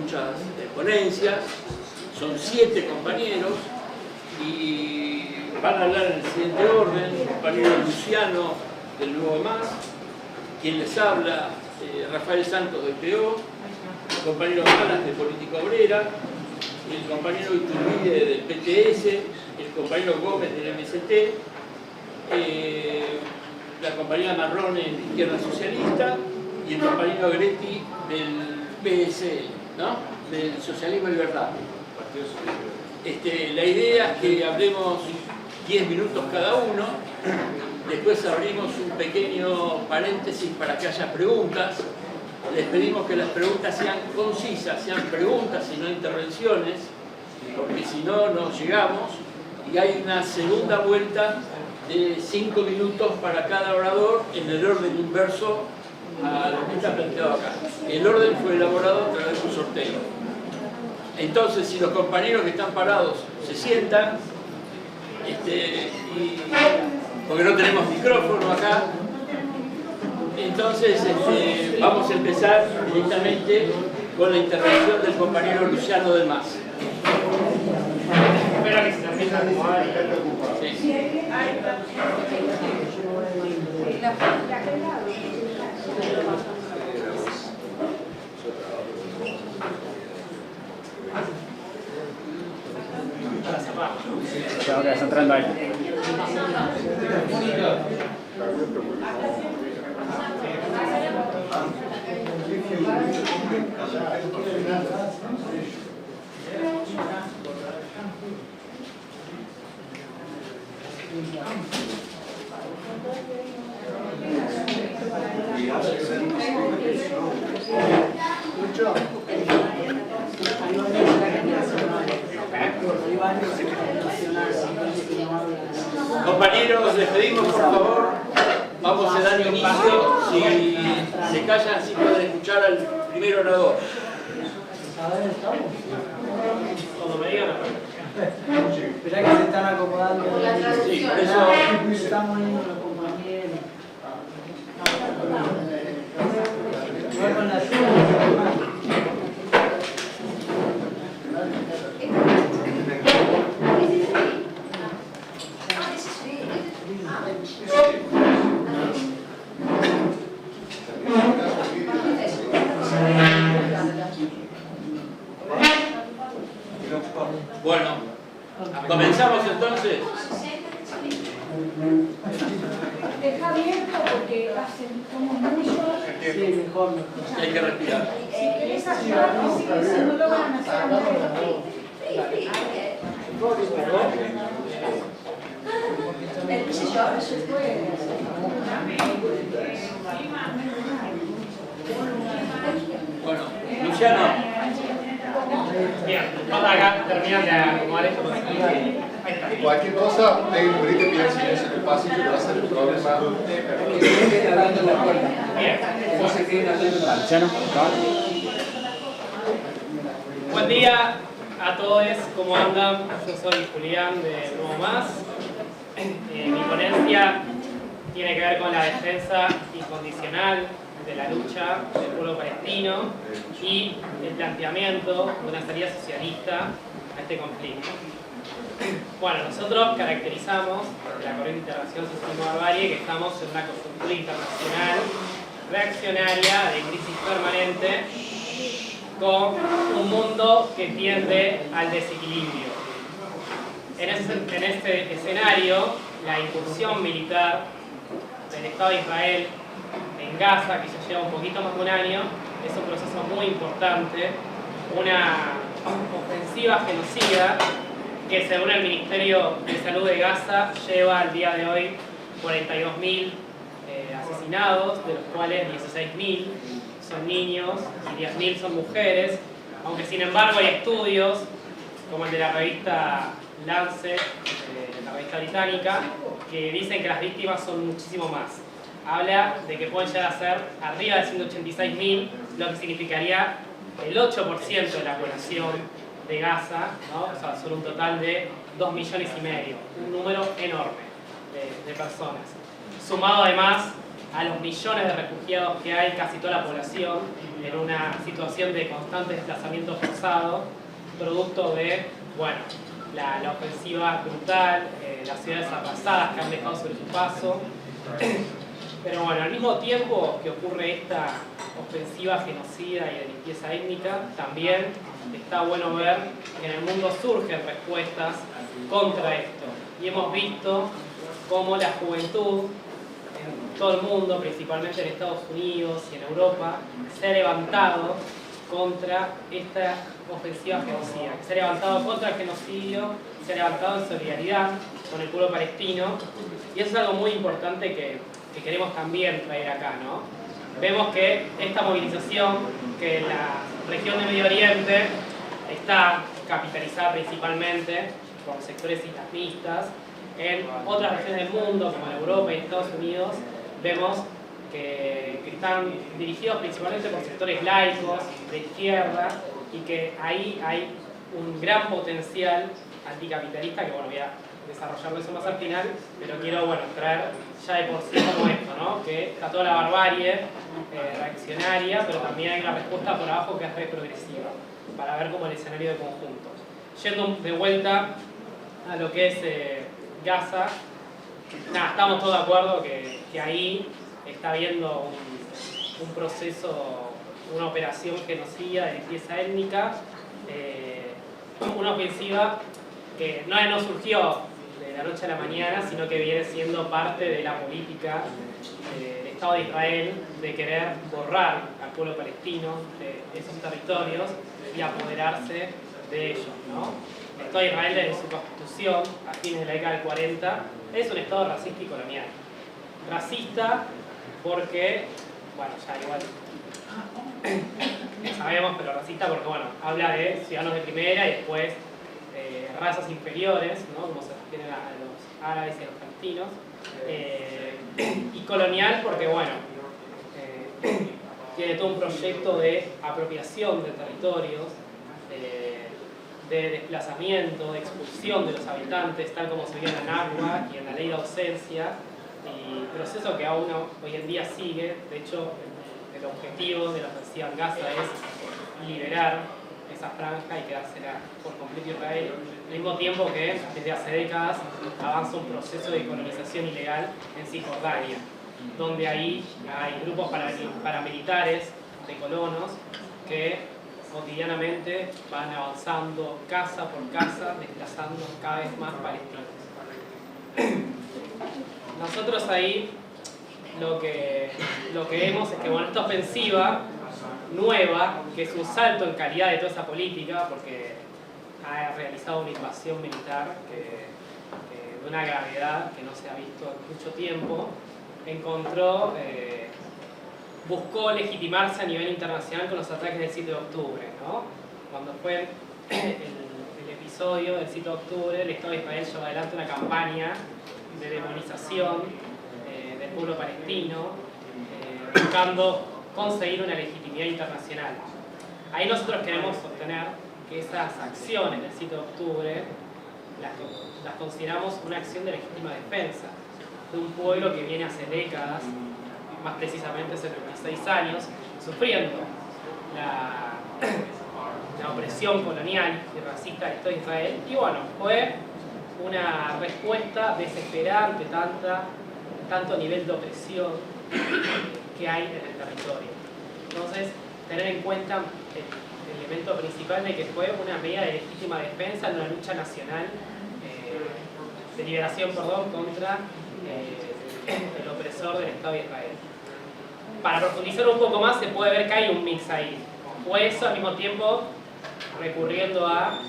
muchas ponencias, son 7 compañeros y van a hablar en el siguiente orden: el compañero Luciano del Nuevo MAS, quien les habla, Rafael Santos del PO, el compañero Malas de Política Obrera, el compañero Iturbide del PTS, el compañero Gómez del MST, la compañera Marrone de Izquierda Socialista y el compañero Gretti del PSL, ¿no? Del Socialismo y Libertad. La idea es que hablemos 10 minutos cada uno, después abrimos un pequeño paréntesis para que haya preguntas. Les pedimos que las preguntas sean concisas, sean preguntas y no intervenciones, porque si no, no llegamos. Y hay una segunda vuelta de 5 minutos para cada orador en el orden inverso a lo que está planteado acá. El orden fue elaborado a través de un sorteo. Entonces, si los compañeros que están parados se sientan, porque no tenemos micrófono acá, entonces vamos a empezar directamente con la intervención del compañero Luciano del MAS. Espero que se termine de acomodar. Sí. Ahora está entrando ahí. Compañeros, les pedimos por favor, vamos a dar inicio. Si se callan, así pueden escuchar al primer orador. Cuando me digan, Esperá que se están acomodando. Sí, por eso. Estamos en los compañeros. Igual con la ayuda. Bueno, comenzamos entonces. Deja abierto porque somos muchos. Sí, mejor. Hay que respirar. Si querés ayudarnos, si no lo van a hacer Bueno, Luciano. bien, vamos acá, terminan de acomodar esto. Ahí está. Cualquier cosa, tengan un grito y pidan silencio en el pasillo, que va a ser el problema. Que se queden hablando en la puerta. Bien. No se queden hablando en la Luciano, Buen día a todos, ¿cómo andan? Yo soy Julián de Nuevo MAS. Mi ponencia tiene que ver con la defensa incondicional de la lucha del pueblo palestino y el planteamiento de una salida socialista a este conflicto. Bueno, nosotros caracterizamos la corriente internacional Socialismo Barbarie que estamos en una coyuntura internacional reaccionaria de crisis permanente con un mundo que tiende al desequilibrio. En este escenario, la incursión militar del Estado de Israel en Gaza, que ya lleva un poquito más de un año, es un proceso muy importante, una ofensiva genocida que según el Ministerio de Salud de Gaza lleva al día de hoy 42.000 asesinados, de los cuales 16.000 son niños y 10.000 son mujeres, aunque sin embargo hay estudios como el de la revista Lancet, la revista británica, que dicen que las víctimas son muchísimo más. Habla de que pueden llegar a ser arriba de 186.000, lo que significaría el 8% de la población de Gaza, ¿no? O sea, son un total de 2,5 millones, un número enorme de personas. Sumado además a los millones de refugiados que hay, casi toda la población, en una situación de constante desplazamiento forzado, producto de, bueno, la ofensiva brutal, las ciudades arrasadas que han dejado sobre su paso. Pero bueno, al mismo tiempo que ocurre esta ofensiva genocida y de limpieza étnica, también está bueno ver que en el mundo surgen respuestas contra esto. Y hemos visto cómo la juventud en todo el mundo, principalmente en Estados Unidos y en Europa, se ha levantado contra esta ofensiva genocida, que se ha levantado contra el genocidio, se ha levantado en solidaridad con el pueblo palestino, y eso es algo muy importante que queremos también traer acá, ¿no? Vemos que esta movilización, que en la región de Medio Oriente está capitalizada principalmente por sectores islamistas, en otras regiones del mundo, como en Europa y Estados Unidos, vemos que están dirigidos principalmente por sectores laicos, de izquierda, y que ahí hay un gran potencial anticapitalista, que bueno, voy a desarrollarlo eso más al final, pero quiero, bueno, traer ya de por sí como esto, ¿no? Que está toda la barbarie reaccionaria, pero también hay una respuesta por abajo que es re progresiva, para ver como el escenario de conjunto. Yendo de vuelta a lo que es Gaza, nada, estamos todos de acuerdo que ahí está habiendo un proceso, una operación genocida de limpieza étnica, una ofensiva que no surgió de la noche a la mañana, sino que viene siendo parte de la política del Estado de Israel de querer borrar al pueblo palestino de esos territorios y apoderarse de ellos, ¿no? El Estado de Israel, desde su constitución, a fines de la década del 40, es un Estado racista y colonial. Racista porque, bueno, ya igual sabemos, pero racista porque, bueno, habla de ciudadanos de primera y después razas inferiores, ¿no? Como se refieren a los árabes y a los palestinos. Y colonial porque, bueno, tiene todo un proyecto de apropiación de territorios, de desplazamiento, de expulsión de los habitantes, tal como se vio en la NACBA y en la ley de ausencia, y proceso que aún hoy en día sigue. De hecho, el objetivo de la ofensiva en Gaza es liberar esa franja y quedársela por completo Israel, al mismo tiempo que desde hace décadas avanza un proceso de colonización ilegal en Cisjordania, donde ahí hay grupos paramilitares de colonos que cotidianamente van avanzando casa por casa, desplazando cada vez más palestinos. Nosotros ahí lo que vemos es que, bueno, esta ofensiva nueva, que es un salto en calidad de toda esa política, porque ha realizado una invasión militar de una gravedad que no se ha visto en mucho tiempo, buscó legitimarse a nivel internacional con los ataques del 7 de octubre, ¿no? Cuando fue el episodio del 7 de octubre, el Estado de Israel llevó adelante una campaña de demonización del pueblo palestino, buscando conseguir una legitimidad internacional. Ahí nosotros queremos sostener que esas acciones del 7 de octubre las consideramos una acción de legítima defensa de un pueblo que viene hace décadas, más precisamente 76 años, sufriendo la opresión colonial y racista del Estado de Israel. Y bueno, fue una respuesta desesperante, tanto nivel de opresión que hay en el territorio. Entonces, tener en cuenta el elemento principal de que fue una medida de legítima defensa en una lucha nacional de liberación, contra el opresor del Estado de Israel. Para profundizar un poco más, se puede ver que hay un mix ahí. O eso, al mismo tiempo, recurriendo a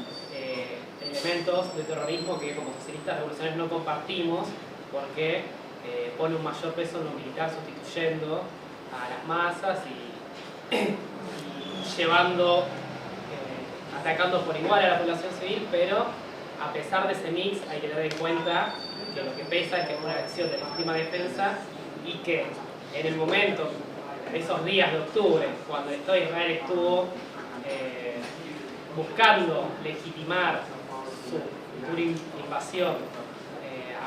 elementos de terrorismo que como socialistas revolucionarios no compartimos, porque pone un mayor peso en lo militar, sustituyendo a las masas y llevando, atacando por igual a la población civil, pero a pesar de ese mix hay que tener en cuenta que lo que pesa es que es una acción de legítima defensa y que en el momento, esos días de octubre, cuando el Estado de Israel estuvo buscando legitimar su futura invasión,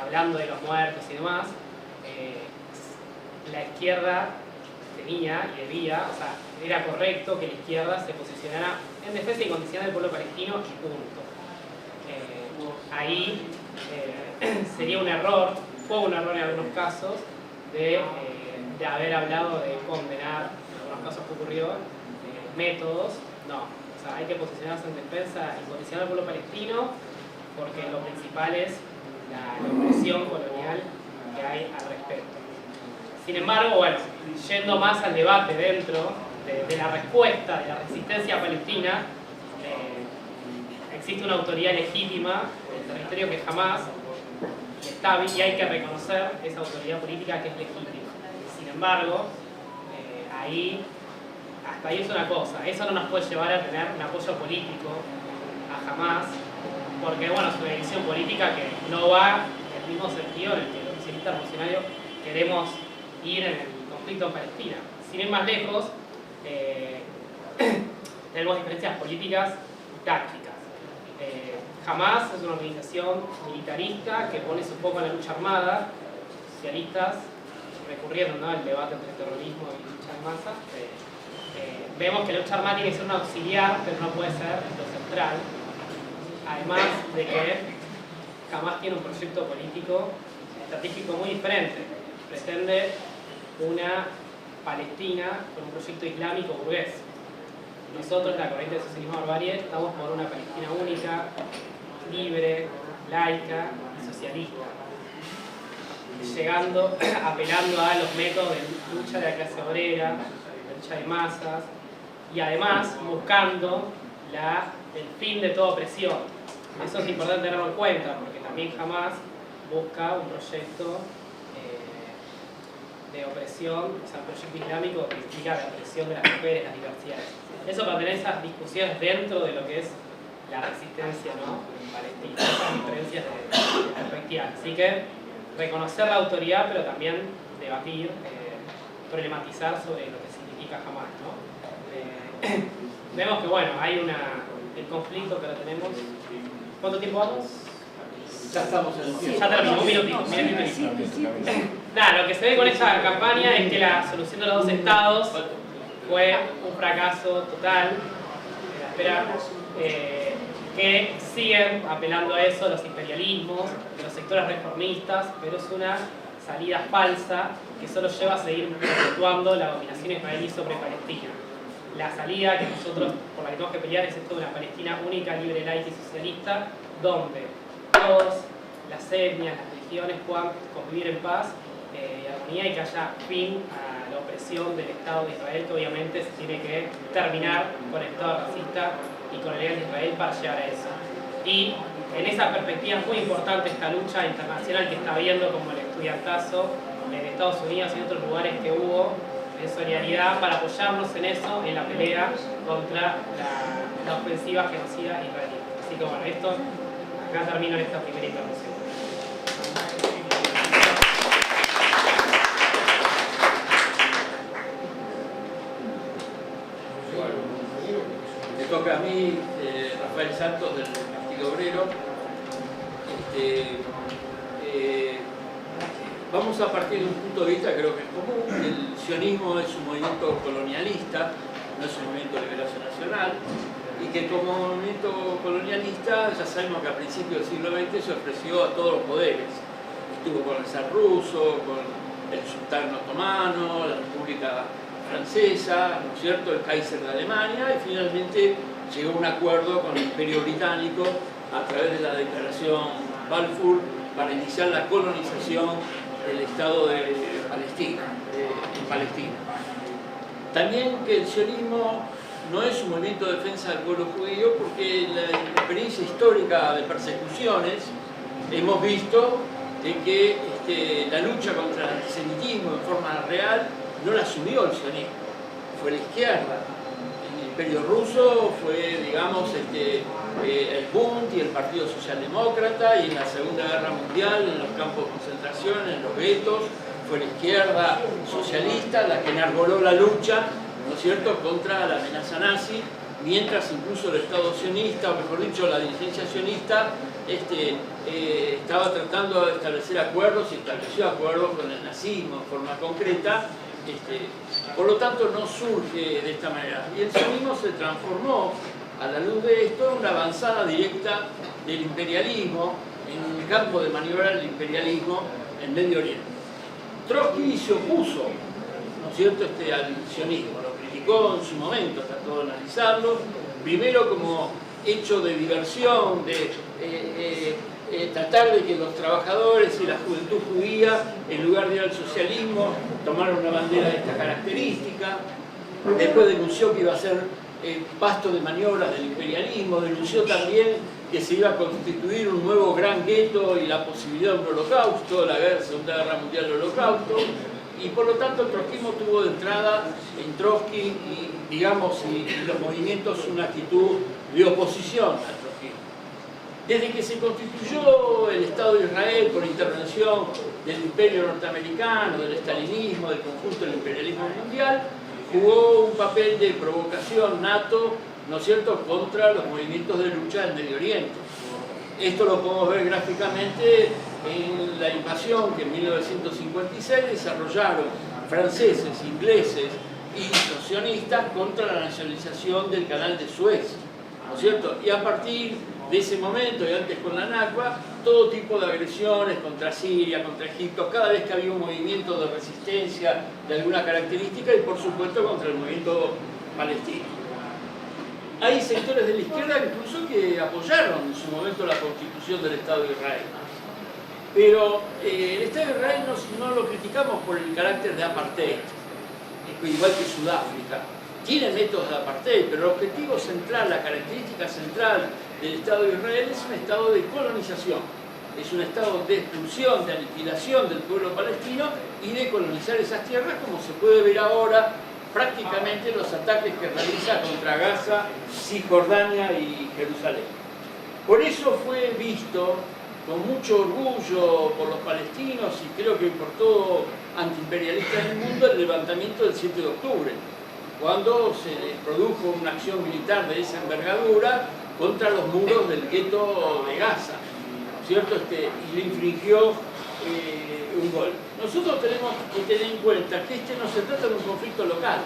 hablando de los muertos y demás, la izquierda tenía y debía, o sea, era correcto que la izquierda se posicionara en defensa incondicional del pueblo palestino y punto. Ahí sería un error, fue un error en algunos casos, de haber hablado de condenar, en algunos casos que ocurrió, métodos. No, o sea, hay que posicionarse en defensa incondicional del pueblo palestino porque lo principal es la opresión colonial que hay al respecto. Sin embargo, bueno, yendo más al debate dentro de la respuesta de la resistencia palestina, existe una autoridad legítima del territorio que jamás está, y hay que reconocer esa autoridad política que es legítima. Sin embargo, hasta ahí es una cosa, eso no nos puede llevar a tener un apoyo político a Hamás, porque bueno, es una decisión política que no va en el mismo sentido en el que los oficialistas revolucionarios queremos ir en el conflicto en Palestina. Sin ir más lejos, tenemos diferencias políticas y tácticas. Hamás es una organización militarista que pone su foco en la lucha armada. Socialistas, recurriendo al debate entre terrorismo y lucha en masa, vemos que la lucha armada tiene que ser un auxiliar, pero no puede ser lo central. Además de que Hamás tiene un proyecto político estratégico muy diferente. Pretende una Palestina con un proyecto islámico burgués. Nosotros, la corriente del socialismo barbarie, estamos por una Palestina única, libre, laica y socialista, llegando, apelando a los métodos de lucha de la clase obrera, de lucha de masas, y además buscando el fin de toda opresión. Eso es importante tenerlo en cuenta, porque también Hamás busca un proyecto de opresión, o sea, un proyecto islámico que implica la opresión de las mujeres, las diversidades. Eso para tener esas discusiones dentro de lo que es la resistencia, ¿no?, en Palestina, esas diferencias de perspectiva. Así que reconocer la autoridad, pero también debatir, problematizar sobre lo que significa Hamás, ¿no? Vemos que, bueno, hay el conflicto que lo tenemos. ¿Cuánto tiempo vamos? Ya estamos en el tiempo. Ya terminó, un minutito. Nada, lo que se ve con esta campaña es que la solución de los dos estados fue un fracaso total. Espera, que siguen apelando a eso los imperialismos, de los sectores reformistas, pero es una salida falsa que solo lleva a seguir perpetuando la dominación israelí sobre Palestina. La salida que nosotros, por la que tenemos que pelear, es esto de una Palestina única, libre, laica y socialista, donde todas las etnias, las religiones puedan convivir en paz y armonía, y que haya fin a la opresión del Estado de Israel, que obviamente se tiene que terminar con el Estado racista y con el legado de Israel para llegar a eso. Y en esa perspectiva es muy importante esta lucha internacional que está viendo, como el estudiantazo en Estados Unidos y en otros lugares que hubo, en solidaridad, para apoyarnos en eso, en la pelea contra la ofensiva genocida israelí. Así que bueno, acá termino esta primera intervención. Me toca a mí, Rafael Santos, del Partido Obrero. Vamos a partir de un punto de vista, creo que es común. El sionismo es un movimiento colonialista, no es un movimiento de liberación nacional, y que como movimiento colonialista ya sabemos que a principios del siglo XX se ofreció a todos los poderes. Estuvo con el zar ruso, con el sultán otomano, la República Francesa, ¿no es cierto?, el Kaiser de Alemania, y finalmente llegó a un acuerdo con el Imperio Británico a través de la Declaración Balfour para iniciar la colonización del Estado de Palestina, en Palestina. También que el sionismo no es un movimiento de defensa del pueblo judío, porque en la experiencia histórica de persecuciones hemos visto de que la lucha contra el antisemitismo en forma real no la asumió el sionismo, fue la izquierda. En el Imperio Ruso fue, digamos, el Bund y el Partido Socialdemócrata, y en la Segunda Guerra Mundial, en los campos de concentración, en los guetos, fue la izquierda socialista la que enarboló la lucha, ¿no es cierto?, contra la amenaza nazi, mientras incluso el Estado sionista, o mejor dicho, la dirigencia sionista, estaba tratando de establecer acuerdos y estableció acuerdos con el nazismo en forma concreta. Por lo tanto, no surge de esta manera. Y el sionismo se transformó, a la luz de esto, en una avanzada directa del imperialismo, en un campo de maniobra del imperialismo en Medio Oriente. Trotsky se opuso, ¿no es cierto?, al sionismo, lo criticó en su momento, trató de analizarlo, primero como hecho de diversión, de tratar de que los trabajadores y la juventud judía, en lugar de ir al socialismo, tomaran una bandera de esta característica. Después denunció que iba a ser pasto de maniobras del imperialismo, denunció también que se iba a constituir un nuevo gran gueto y la posibilidad de un holocausto, la Segunda Guerra Mundial del holocausto, y por lo tanto el trotskismo tuvo de entrada en Trotsky y, digamos, y los movimientos una actitud de oposición al trotskismo. Desde que se constituyó el Estado de Israel por intervención del imperio norteamericano, del estalinismo, del conjunto del imperialismo mundial, jugó un papel de provocación nato, ¿no es cierto?, contra los movimientos de lucha del Medio Oriente. Esto lo podemos ver gráficamente en la invasión que en 1956 desarrollaron franceses, ingleses y los sionistas contra la nacionalización del canal de Suez, ¿no es cierto? Y a partir de ese momento, y antes con la Nakba, todo tipo de agresiones contra Siria, contra Egipto, cada vez que había un movimiento de resistencia de alguna característica, y por supuesto contra el movimiento palestino. Hay sectores de la izquierda incluso que apoyaron en su momento la constitución del Estado de Israel. Pero el Estado de Israel no lo criticamos por el carácter de apartheid, igual que Sudáfrica. Tiene métodos de apartheid, pero el objetivo central, la característica central del Estado de Israel es un estado de colonización. Es un estado de expulsión, de aniquilación del pueblo palestino y de colonizar esas tierras, como se puede ver ahora prácticamente los ataques que realiza contra Gaza, Cisjordania y Jerusalén. Por eso fue visto con mucho orgullo por los palestinos y creo que por todo antiimperialista del mundo el levantamiento del 7 de octubre, cuando se produjo una acción militar de esa envergadura contra los muros del gueto de Gaza, ¿no es cierto? Y le infligió un gol. Nosotros tenemos que tener en cuenta que no se trata de un conflicto local.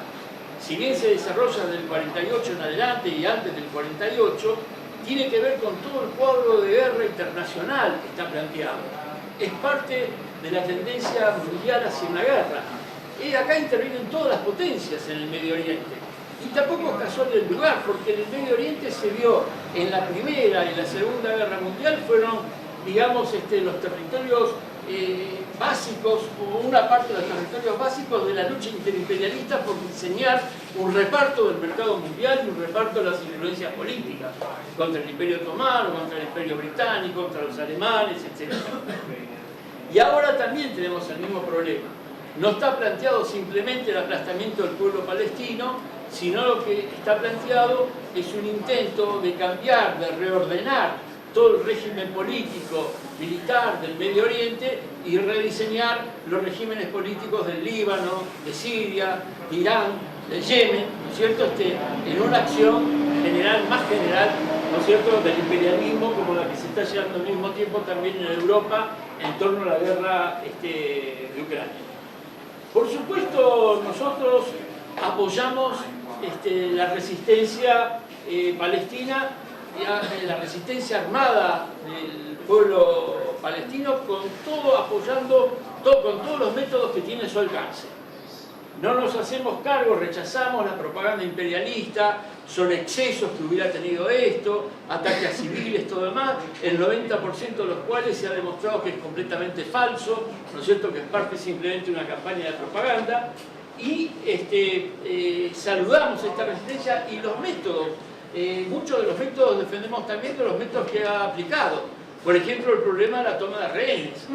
Si bien se desarrolla del 48 en adelante y antes del 48, tiene que ver con todo el cuadro de guerra internacional que está planteado. Es parte de la tendencia mundial hacia una guerra. Acá intervienen todas las potencias en el Medio Oriente. Y tampoco es casual el lugar, porque en el Medio Oriente se vio en la Primera y la Segunda Guerra Mundial, fueron, digamos, los territorios básicos, o una parte de los territorios básicos de la lucha interimperialista por diseñar un reparto del mercado mundial y un reparto de las influencias políticas contra el Imperio Otomano, contra el Imperio Británico, contra los alemanes, etc. Y ahora también tenemos el mismo problema. No está planteado simplemente el aplastamiento del pueblo palestino, sino lo que está planteado es un intento de cambiar, de reordenar todo el régimen político, militar del Medio Oriente y rediseñar los regímenes políticos del Líbano, de Siria, de Irán, de Yemen, ¿no es cierto?, en una acción general, más general, ¿no es cierto?, del imperialismo, como la que se está llevando al mismo tiempo también en Europa en torno a la guerra de Ucrania. Por supuesto, nosotros apoyamos la resistencia palestina, la resistencia armada del pueblo palestino, apoyando con todos los métodos que tiene a su alcance. No nos hacemos cargo, rechazamos la propaganda imperialista sobre excesos que hubiera tenido esto, ataques a civiles, todo lo demás, el 90% de los cuales se ha demostrado que es completamente falso, ¿no es cierto?, que es parte simplemente de una campaña de propaganda, y saludamos esta resistencia y los métodos. Muchos de los métodos defendemos también de los métodos que ha aplicado. Por ejemplo, el problema de la toma de rehenes,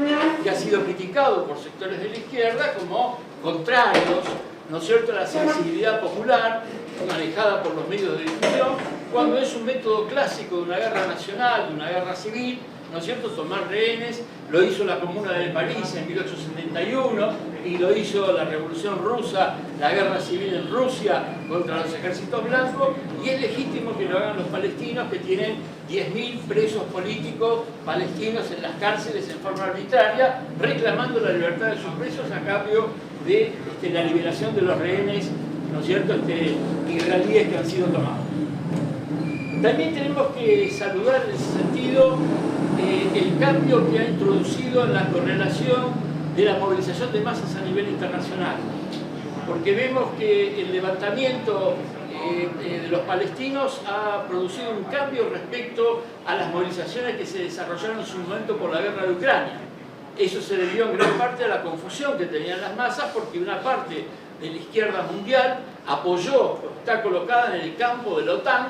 que ha sido criticado por sectores de la izquierda como contrarios, ¿no es cierto?, a la sensibilidad popular manejada por los medios de difusión, cuando es un método clásico de una guerra nacional, de una guerra civil, ¿no es cierto?, tomar rehenes. Lo hizo la Comuna de París en 1871, y lo hizo la Revolución Rusa, la guerra civil en Rusia contra los ejércitos blancos, y es legítimo que lo hagan los palestinos, que tienen 10.000 presos políticos palestinos en las cárceles en forma arbitraria, reclamando la libertad de sus presos a cambio de la liberación de los rehenes, ¿no es cierto?, israelíes que han sido tomados. También tenemos que saludar en ese sentido el cambio que ha introducido en la correlación de la movilización de masas a nivel internacional, porque vemos que el levantamiento de los palestinos ha producido un cambio respecto a las movilizaciones que se desarrollaron en su momento por la guerra de Ucrania. Eso se debió en gran parte a la confusión que tenían las masas, porque una parte de la izquierda mundial apoyó, está colocada en el campo de la OTAN,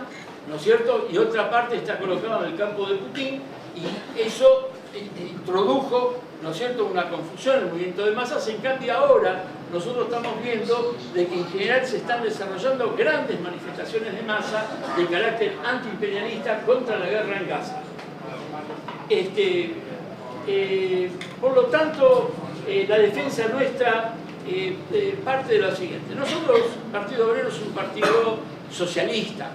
¿no es cierto?, y otra parte está colocada en el campo de Putin, y eso introdujo, ¿no es cierto?, una confusión en el movimiento de masas. En cambio ahora nosotros estamos viendo de que en general se están desarrollando grandes manifestaciones de masa de carácter antiimperialista contra la guerra en Gaza. Por lo tanto, la defensa nuestra parte de lo siguiente. Nosotros, Partido Obrero, es un partido socialista,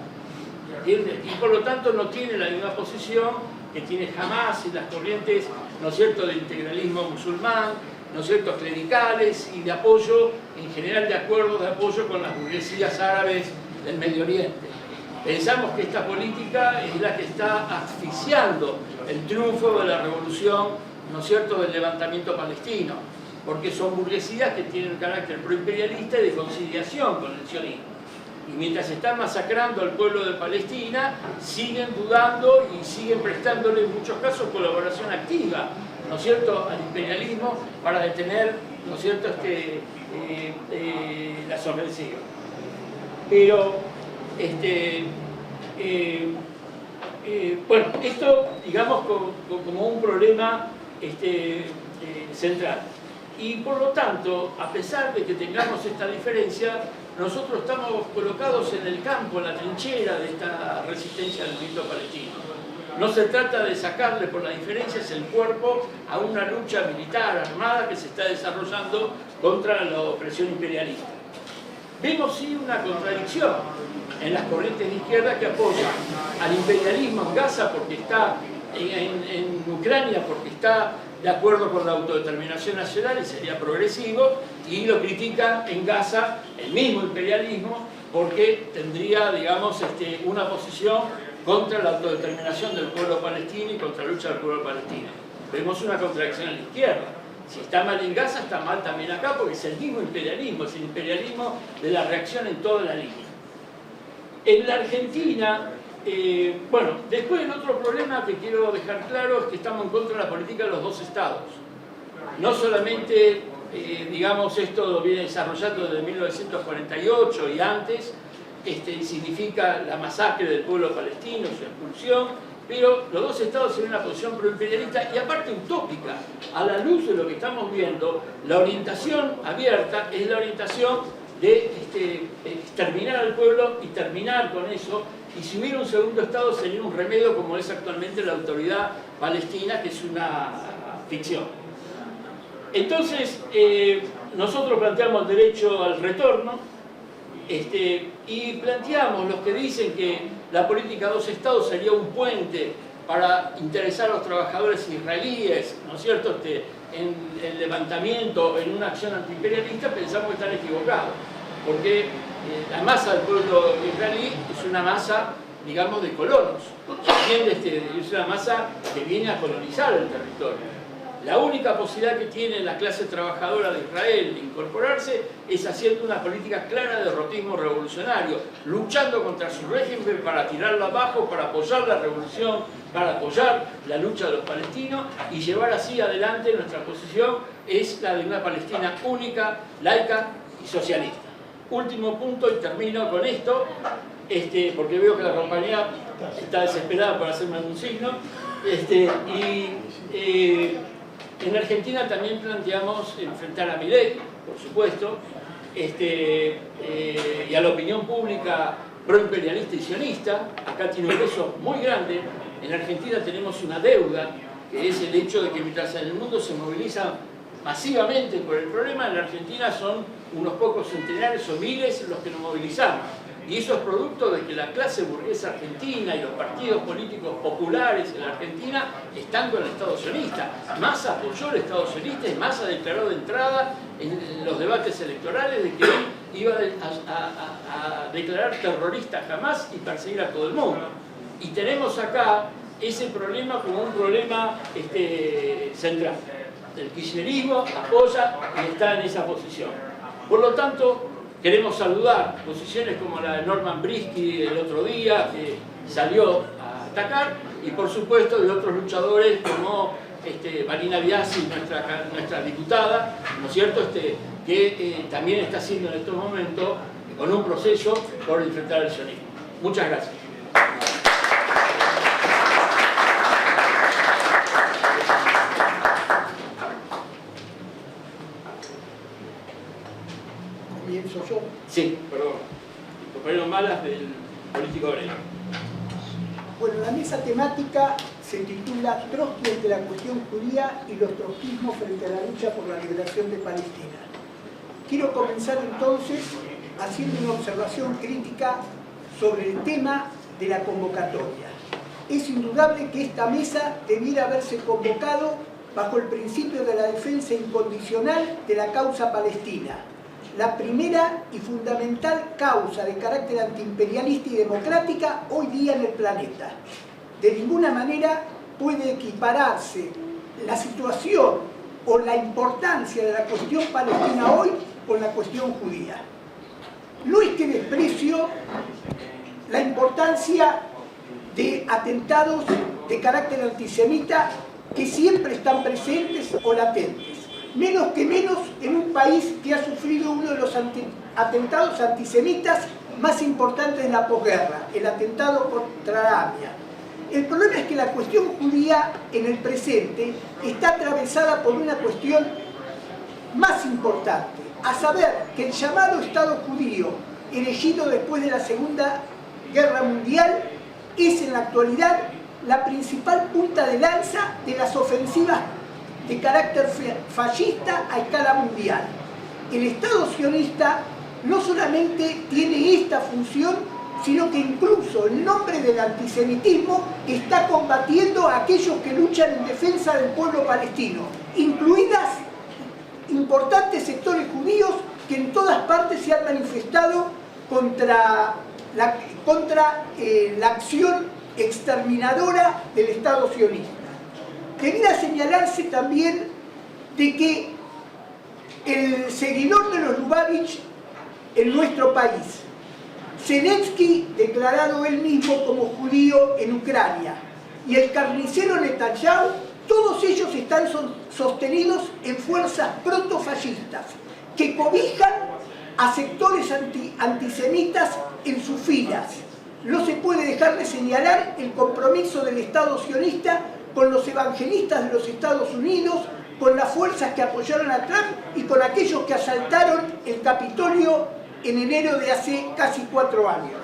¿entiendes? Y por lo tanto no tiene la misma posición que tiene Hamas y las corrientes, ¿no es cierto?, del integralismo musulmán, ¿no es cierto?, clericales y de apoyo, en general de acuerdo de apoyo con las burguesías árabes del Medio Oriente. Pensamos que esta política es la que está asfixiando el triunfo de la revolución, ¿no es cierto?, del levantamiento palestino, porque son burguesías que tienen un carácter proimperialista y de conciliación con el sionismo. Y mientras están masacrando al pueblo de Palestina, siguen dudando y siguen prestándole en muchos casos colaboración activa, ¿no es cierto?, al imperialismo para detener, ¿no es cierto?, las ofensivas. Pero, bueno, esto, digamos, como un problema central. Y por lo tanto, a pesar de que tengamos esta diferencia, nosotros estamos colocados en el campo, en la trinchera de esta resistencia del movimiento palestino. No se trata de sacarle por las diferencias el cuerpo a una lucha militar armada que se está desarrollando contra la opresión imperialista. Vemos sí una contradicción en las corrientes de izquierda que apoyan al imperialismo en Gaza porque está en Ucrania, porque está de acuerdo con la autodeterminación nacional y sería progresivo, y lo critican en Gaza el mismo imperialismo porque tendría, digamos, una posición contra la autodeterminación del pueblo palestino y contra la lucha del pueblo palestino. Vemos una contradicción en la izquierda. Si está mal en Gaza, está mal también acá, porque es el mismo imperialismo, es el imperialismo de la reacción en toda la línea. En la Argentina, bueno, después el otro problema que quiero dejar claro es que estamos en contra de la política de los dos estados. No solamente, digamos, esto lo viene desarrollando desde 1948 y antes, significa la masacre del pueblo palestino, su expulsión, pero los dos estados tienen una posición proimperialista y aparte utópica. A la luz de lo que estamos viendo, la orientación abierta es la orientación de exterminar al pueblo y terminar con eso, y si hubiera un segundo estado sería un remedio como es actualmente la autoridad palestina, que es una ficción. Entonces, nosotros planteamos el derecho al retorno, y planteamos los que dicen que la política de dos estados sería un puente para interesar a los trabajadores israelíes, ¿no es cierto?, en el levantamiento, en una acción antiimperialista. Pensamos que están equivocados, porque la masa del pueblo israelí es una masa, digamos, de colonos, es una masa que viene a colonizar el territorio. La única posibilidad que tiene la clase trabajadora de Israel de incorporarse es haciendo una política clara de derrotismo revolucionario, luchando contra su régimen para tirarlo abajo, para apoyar la revolución, para apoyar la lucha de los palestinos y llevar así adelante. Nuestra posición es la de una Palestina única, laica y socialista. Último punto y termino con esto, porque veo que la compañía está desesperada por hacerme algún signo, en Argentina también planteamos enfrentar a Milei, por supuesto, y a la opinión pública proimperialista y sionista. Acá tiene un peso muy grande. En Argentina tenemos una deuda, que es el hecho de que mientras en el mundo se movilizan masivamente por el problema, en la Argentina son unos pocos centenares o miles los que nos movilizamos. Y eso es producto de que la clase burguesa argentina y los partidos políticos populares en la Argentina están con el Estado sionista. Massa apoyó al Estado sionista y Massa declaró de entrada en los debates electorales de que él iba a declarar terrorista jamás y perseguir a todo el mundo. Y tenemos acá ese problema como un problema central. El kirchnerismo apoya y está en esa posición. Por lo tanto, queremos saludar posiciones como la de Norman Brisky el otro día, que salió a atacar, y por supuesto de otros luchadores como Marina Biasi, nuestra diputada, ¿no es cierto?, que también está haciendo en estos momentos con un proceso por enfrentar el sionismo. Muchas gracias. Comienzo yo. Sí, perdón. Compañeros Malas del Político Obrero. Bueno, la mesa temática se titula Trotsky ante la cuestión judía y los trotskismos frente a la lucha por la liberación de Palestina. Quiero comenzar entonces haciendo una observación crítica sobre el tema de la convocatoria. Es indudable que esta mesa debiera haberse convocado bajo el principio de la defensa incondicional de la causa palestina, la primera y fundamental causa de carácter antiimperialista y democrática hoy día en el planeta. De ninguna manera puede equipararse la situación o la importancia de la cuestión palestina hoy con la cuestión judía. No es que desprecio la importancia de atentados de carácter antisemita que siempre están presentes o latentes. Menos en un país que ha sufrido uno de los atentados antisemitas más importantes de la posguerra, el atentado contra Amia. El problema es que la cuestión judía en el presente está atravesada por una cuestión más importante, a saber que el llamado Estado judío, elegido después de la Segunda Guerra Mundial, es en la actualidad la principal punta de lanza de las ofensivas de carácter fascista a escala mundial. El Estado sionista no solamente tiene esta función, sino que incluso en nombre del antisemitismo está combatiendo a aquellos que luchan en defensa del pueblo palestino, incluidas importantes sectores judíos que en todas partes se han manifestado contra la acción exterminadora del Estado sionista. Debería señalarse también de que el seguidor de los Lubavitch en nuestro país, Zelensky, declarado él mismo como judío en Ucrania, y el carnicero Netanyahu, todos ellos están sostenidos en fuerzas protofascistas que cobijan a sectores antisemitas en sus filas. No se puede dejar de señalar el compromiso del Estado sionista con los evangelistas de los Estados Unidos, con las fuerzas que apoyaron a Trump y con aquellos que asaltaron el Capitolio en enero de hace casi 4 años.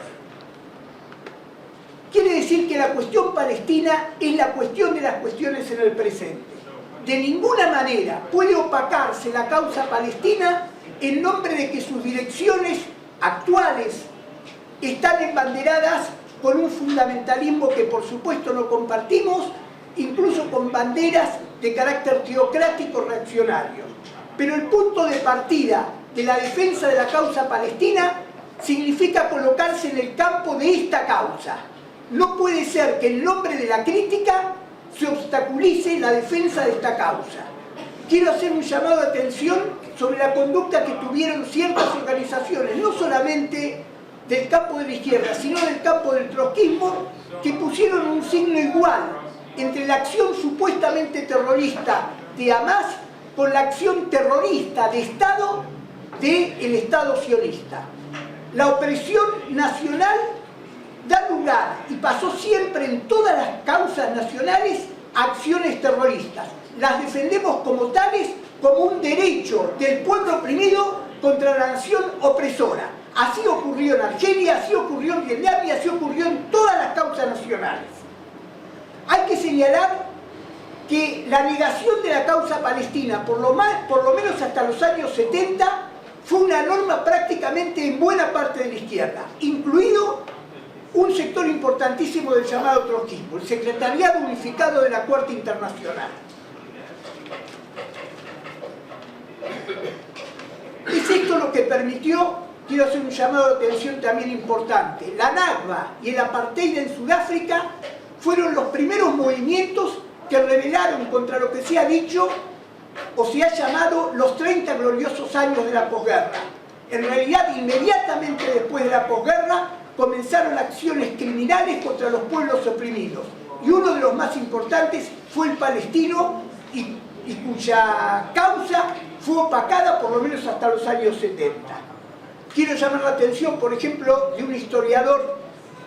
Quiere decir que la cuestión palestina es la cuestión de las cuestiones en el presente. De ninguna manera puede opacarse la causa palestina en nombre de que sus direcciones actuales están embanderadas por un fundamentalismo que por supuesto no compartimos, incluso con banderas de carácter teocrático reaccionario. Pero el punto de partida de la defensa de la causa palestina significa colocarse en el campo de esta causa. No puede ser que en nombre de la crítica se obstaculice la defensa de esta causa. Quiero hacer un llamado de atención sobre la conducta que tuvieron ciertas organizaciones, no solamente del campo de la izquierda, sino del campo del trotskismo, que pusieron un signo igual entre la acción supuestamente terrorista de Hamas con la acción terrorista de Estado del Estado sionista. La opresión nacional da lugar y pasó siempre en todas las causas nacionales a acciones terroristas. Las defendemos como tales, como un derecho del pueblo oprimido contra la nación opresora. Así ocurrió en Argelia, así ocurrió en Vietnam y así ocurrió en todas las causas nacionales. Hay que señalar que la negación de la causa palestina, por lo menos hasta los años 70, fue una norma prácticamente en buena parte de la izquierda, incluido un sector importantísimo del llamado trotskismo, el Secretariado Unificado de la Corte Internacional. Es esto lo que permitió, quiero hacer un llamado de atención también importante, la Nakba y el apartheid en Sudáfrica fueron los primeros movimientos que rebelaron contra lo que se ha dicho o se ha llamado los 30 gloriosos años de la posguerra. En realidad, inmediatamente después de la posguerra, comenzaron acciones criminales contra los pueblos oprimidos. Y uno de los más importantes fue el palestino y cuya causa fue opacada por lo menos hasta los años 70. Quiero llamar la atención, por ejemplo, de un historiador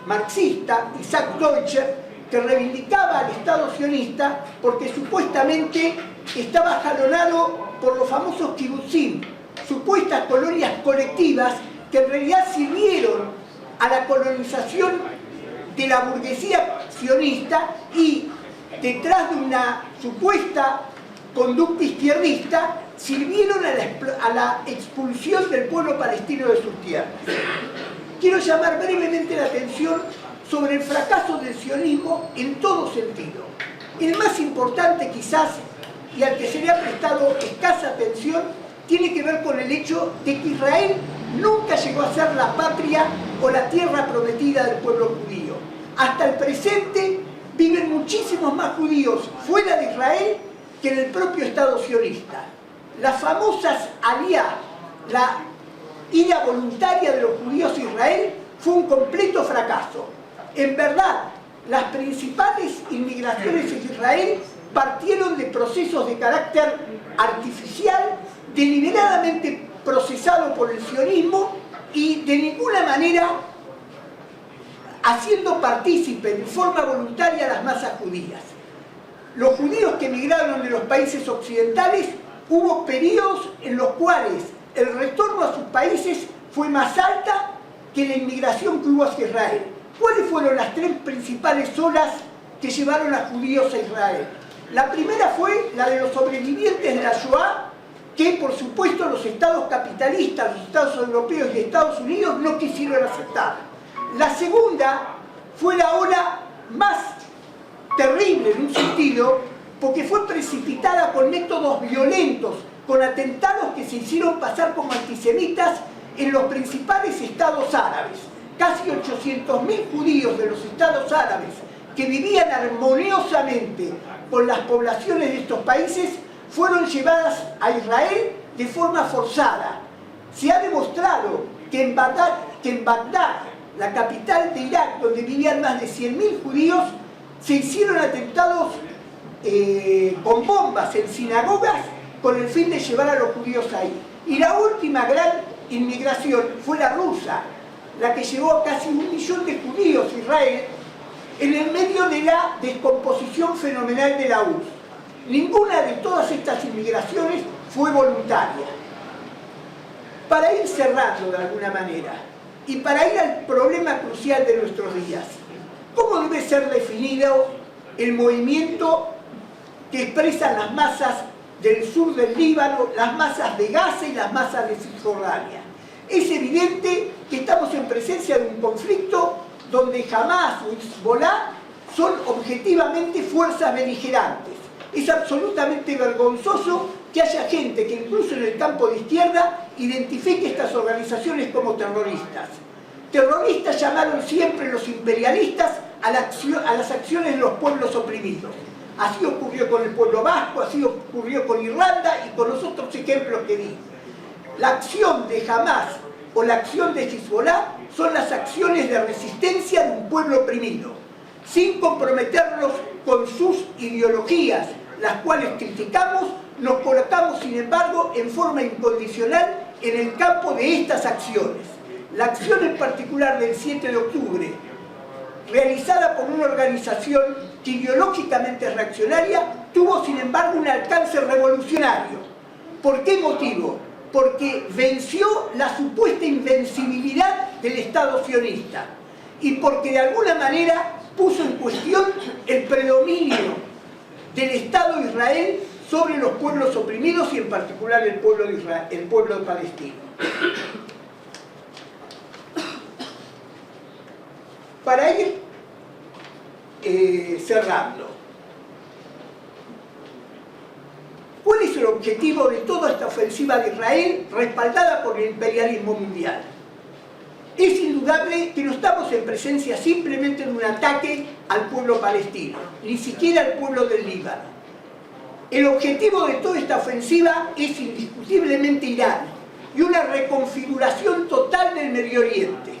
marxista, Isaac Deutscher, que reivindicaba al Estado sionista porque supuestamente estaba jalonado por los famosos kibutzim, supuestas colonias colectivas que en realidad sirvieron a la colonización de la burguesía sionista y detrás de una supuesta conducta izquierdista sirvieron a la expulsión del pueblo palestino de sus tierras. Quiero llamar brevemente la atención sobre el fracaso del sionismo en todo sentido. El más importante quizás, y al que se le ha prestado escasa atención, tiene que ver con el hecho de que Israel nunca llegó a ser la patria o la tierra prometida del pueblo judío. Hasta el presente viven muchísimos más judíos fuera de Israel que en el propio Estado sionista. Las famosas aliyá, la ida voluntaria de los judíos a Israel, fue un completo fracaso. En verdad, las principales inmigraciones en Israel partieron de procesos de carácter artificial, deliberadamente procesado por el sionismo y de ninguna manera haciendo partícipe de forma voluntaria a las masas judías. Los judíos que emigraron de los países occidentales, hubo periodos en los cuales el retorno a sus países fue más alta que la inmigración que hubo hacia Israel. ¿Cuáles fueron las tres principales olas que llevaron a judíos a Israel? La primera fue la de los sobrevivientes de la Shoah, que por supuesto los estados capitalistas, los estados europeos y Estados Unidos no quisieron aceptar. La segunda fue la ola más terrible en un sentido, porque fue precipitada con métodos violentos, con atentados que se hicieron pasar como antisemitas en los principales estados árabes. Casi 800.000 judíos de los estados árabes que vivían armoniosamente con las poblaciones de estos países fueron llevadas a Israel de forma forzada. Se ha demostrado que en Bagdad, la capital de Irak, donde vivían más de 100.000 judíos, se hicieron atentados con bombas en sinagogas con el fin de llevar a los judíos ahí. Y la última gran inmigración fue la rusa, la que llevó a casi 1 millón de judíos a Israel en el medio de la descomposición fenomenal de la URSS. Ninguna de todas estas inmigraciones fue voluntaria. Para ir cerrando de alguna manera y para ir al problema crucial de nuestros días, ¿cómo debe ser definido el movimiento que expresan las masas del sur del Líbano, las masas de Gaza y las masas de Cisjordania? Es evidente que estamos en presencia de un conflicto donde Hamás o Hezbollah son objetivamente fuerzas beligerantes. Es absolutamente vergonzoso que haya gente que incluso en el campo de izquierda identifique estas organizaciones como terroristas. Terroristas llamaron siempre los imperialistas a las acciones de los pueblos oprimidos. Así ocurrió con el pueblo vasco, así ocurrió con Irlanda y con los otros ejemplos que di. La acción de Hamás o la acción de Hezbollah son las acciones de resistencia de un pueblo oprimido, sin comprometernos con sus ideologías, las cuales criticamos. Nos colocamos, sin embargo, en forma incondicional en el campo de estas acciones. La acción en particular del 7 de octubre, realizada por una organización que ideológicamente es reaccionaria, tuvo, sin embargo, un alcance revolucionario. ¿Por qué motivo? Porque venció la supuesta invencibilidad del Estado sionista y porque de alguna manera puso en cuestión el predominio del Estado de Israel sobre los pueblos oprimidos y en particular el pueblo de Israel, el pueblo de Palestina. Para ir cerrando, ¿cuál es el objetivo de toda esta ofensiva de Israel respaldada por el imperialismo mundial? Es indudable que no estamos en presencia simplemente de un ataque al pueblo palestino, ni siquiera al pueblo del Líbano. El objetivo de toda esta ofensiva es indiscutiblemente Irán y una reconfiguración total del Medio Oriente.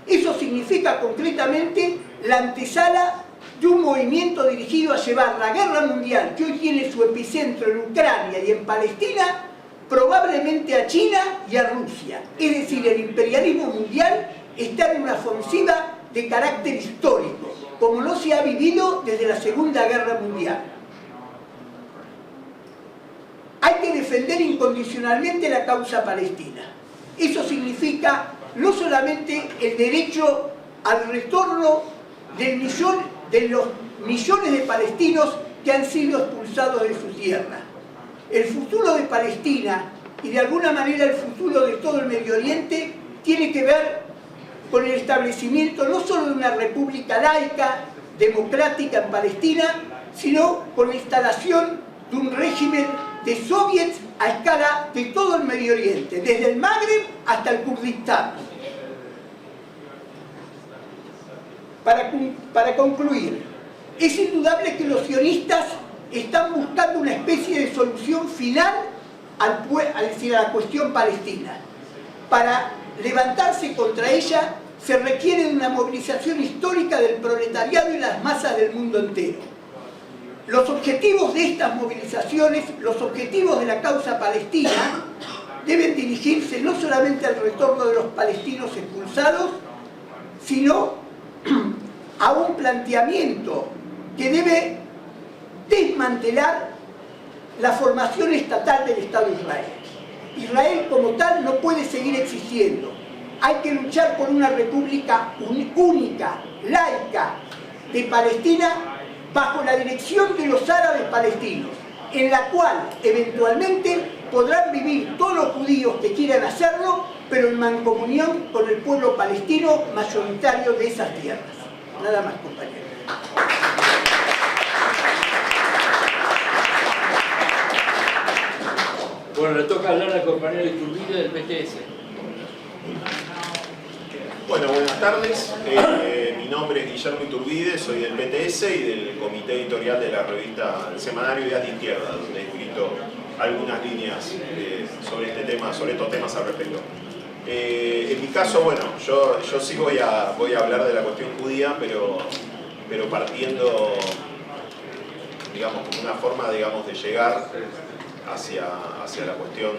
Eso significa concretamente la antesala de un movimiento dirigido a llevar la guerra mundial, que hoy tiene su epicentro en Ucrania y en Palestina, probablemente a China y a Rusia. Es decir, el imperialismo mundial está en una ofensiva de carácter histórico, como no se ha vivido desde la Segunda Guerra Mundial. Hay que defender incondicionalmente la causa palestina. Eso significa no solamente el derecho al retorno de los millones de palestinos que han sido expulsados de su tierra. El futuro de Palestina y de alguna manera el futuro de todo el Medio Oriente tiene que ver con el establecimiento no solo de una república laica, democrática en Palestina, sino con la instalación de un régimen de soviets a escala de todo el Medio Oriente, desde el Magreb hasta el Kurdistán. Para concluir, es indudable que los sionistas están buscando una especie de solución final a la cuestión palestina. Para levantarse contra ella se requiere de una movilización histórica del proletariado y las masas del mundo entero. Los objetivos de estas movilizaciones, los objetivos de la causa palestina, deben dirigirse no solamente al retorno de los palestinos expulsados, sino a un planteamiento que debe desmantelar la formación estatal del Estado de Israel. Israel como tal no puede seguir existiendo. Hay que luchar por una república única, laica, de Palestina, bajo la dirección de los árabes palestinos, en la cual eventualmente podrán vivir todos los judíos que quieran hacerlo, pero en mancomunión con el pueblo palestino mayoritario de esas tierras. Nada más, compañeros. Bueno, le toca hablar al compañero Iturbide del PTS. Bueno, buenas tardes. Mi nombre es Guillermo Iturbide, soy del PTS y del comité editorial de la revista El Semanario Ideas de Izquierda, donde he escrito algunas líneas sobre este tema, sobre estos temas al respecto. En mi caso, bueno, yo sí voy a hablar de la cuestión judía, pero partiendo, digamos, como una forma, digamos, de llegar hacia la cuestión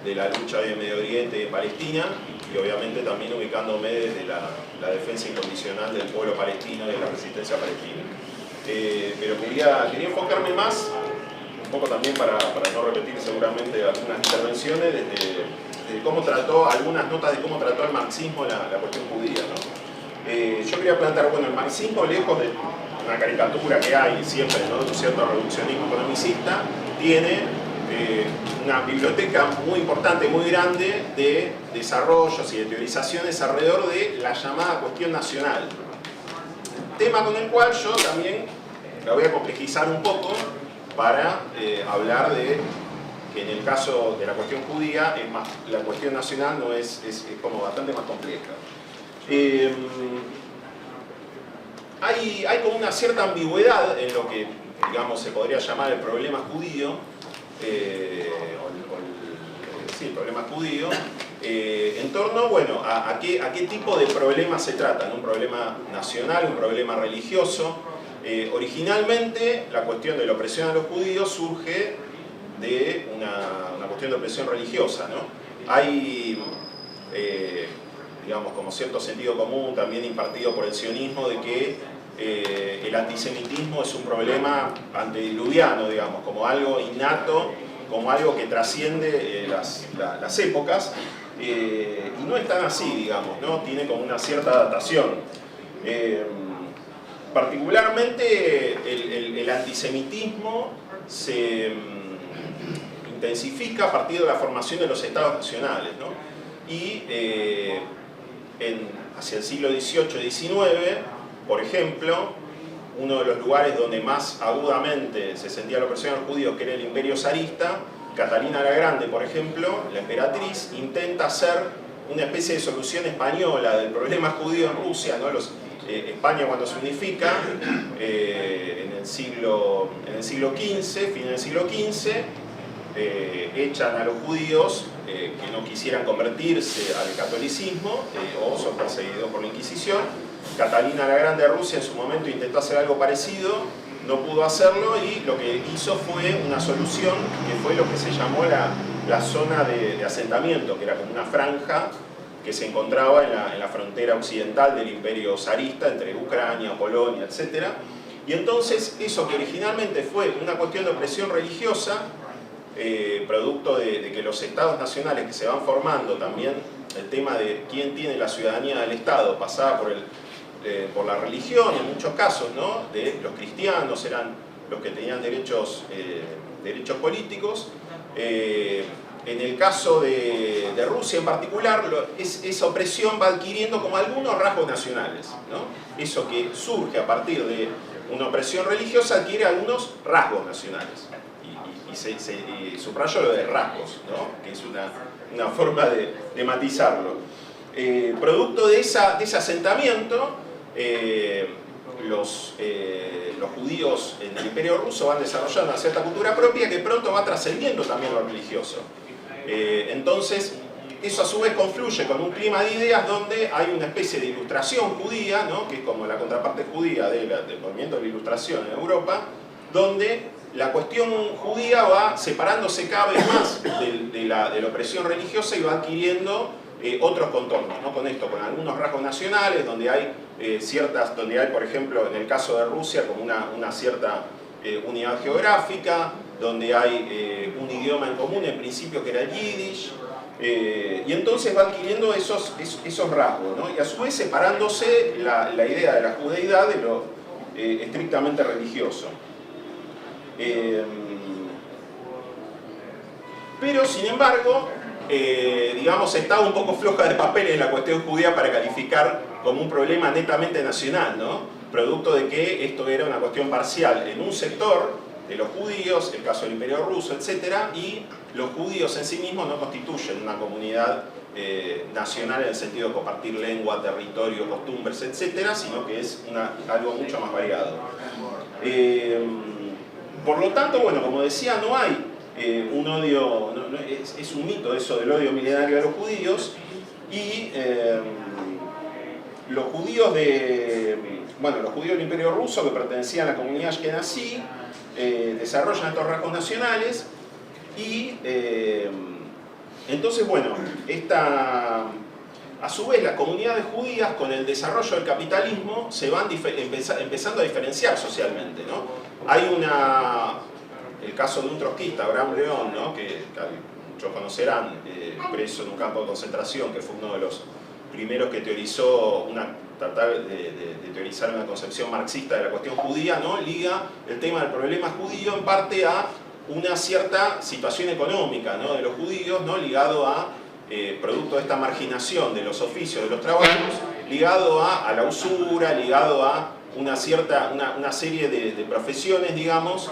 de la lucha de Medio Oriente y de Palestina, y obviamente también ubicándome desde la defensa incondicional del pueblo palestino y de la resistencia palestina. Pero quería enfocarme más, un poco también para no repetir seguramente algunas intervenciones, desde cómo trató, algunas notas de cómo trató el marxismo la cuestión judía, ¿no? Yo quería plantear, bueno, el marxismo, lejos de una caricatura que hay siempre, ¿no?, de un cierto reduccionismo economicista, tiene una biblioteca muy importante, muy grande de desarrollos y de teorizaciones alrededor de la llamada cuestión nacional. Tema con el cual yo también la voy a complejizar un poco para hablar de que en el caso de la cuestión judía, la cuestión nacional no es como bastante más compleja. Hay como una cierta ambigüedad en lo que, digamos, se podría llamar el problema judío, el problema judío, en torno, bueno, a qué tipo de problema se trata, ¿no? Un problema nacional, un problema religioso. Originalmente, la cuestión de la opresión a los judíos surge de una cuestión de opresión religiosa, ¿no? Hay, digamos, como cierto sentido común también impartido por el sionismo de que el antisemitismo es un problema antediluviano, digamos, como algo innato, como algo que trasciende las épocas, y no es tan así, digamos, ¿no? Tiene como una cierta adaptación. particularmente el antisemitismo se intensifica a partir de la formación de los estados nacionales, ¿no? Y hacia el siglo XVIII y XIX, por ejemplo, uno de los lugares donde más agudamente se sentía la opresión a los judíos, que era el Imperio zarista, Catalina la Grande, por ejemplo, la emperatriz, intenta hacer una especie de solución española del problema judío en Rusia, ¿no? España, cuando se unifica en el siglo XV, fin del siglo XV, echan a los judíos que no quisieran convertirse al catolicismo o son perseguidos por la Inquisición. Catalina la Grande de Rusia en su momento intentó hacer algo parecido, no pudo hacerlo, y lo que hizo fue una solución que fue lo que se llamó la zona de asentamiento, que era como una franja que se encontraba en la frontera occidental del Imperio zarista, entre Ucrania, Polonia, etc. Y entonces eso que originalmente fue una cuestión de opresión religiosa, producto de que los estados nacionales que se van formando, también el tema de quién tiene la ciudadanía del Estado pasaba por la religión, en muchos casos, ¿no? De los cristianos eran los que tenían derechos políticos. En el caso de Rusia en particular, esa opresión va adquiriendo como algunos rasgos nacionales, ¿no? Eso que surge a partir de una opresión religiosa adquiere algunos rasgos nacionales. Y subrayo lo de rasgos, ¿no? Que es una forma de matizarlo. Producto de ese asentamiento, los judíos en el Imperio Ruso van desarrollando una cierta cultura propia que pronto va trascendiendo también lo religioso. Entonces, eso a su vez confluye con un clima de ideas donde hay una especie de ilustración judía, ¿no? Que es como la contraparte judía del movimiento de la ilustración en Europa, donde la cuestión judía va separándose cada vez más de la opresión religiosa y va adquiriendo otros contornos, ¿no? Con esto, con algunos rasgos nacionales, donde hay por ejemplo, en el caso de Rusia, como una cierta unidad geográfica, donde hay un idioma en común, en principio que era el yiddish, y entonces va adquiriendo esos rasgos, ¿no? Y a su vez separándose la idea de la judeidad de lo estrictamente religioso. Pero, sin embargo, digamos, está un poco floja de papel en la cuestión judía para calificar como un problema netamente nacional, ¿no? Producto de que esto era una cuestión parcial en un sector de los judíos, el caso del Imperio Ruso, etc., y los judíos en sí mismos no constituyen una comunidad nacional en el sentido de compartir lengua, territorio, costumbres, etc., sino que es algo mucho más variado. Por lo tanto, bueno, como decía, no hay un odio, es un mito eso del odio milenario de los judíos, y los judíos del Imperio Ruso, que pertenecían a la comunidad ashkenazí, desarrollan estos rasgos nacionales, y entonces, bueno, a su vez las comunidades judías, con el desarrollo del capitalismo, se van empezando a diferenciar socialmente, ¿no? Hay el caso de un trotskista, Abraham León, ¿no? que muchos conocerán, preso en un campo de concentración, que fue uno de los primeros que teorizó tratar de teorizar una concepción marxista de la cuestión judía, ¿no? Liga el tema del problema judío en parte a una cierta situación económica, ¿no? De los judíos, ¿no? Ligado a, producto de esta marginación de los oficios, de los trabajos, ligado a la usura, ligado a una serie de profesiones, digamos,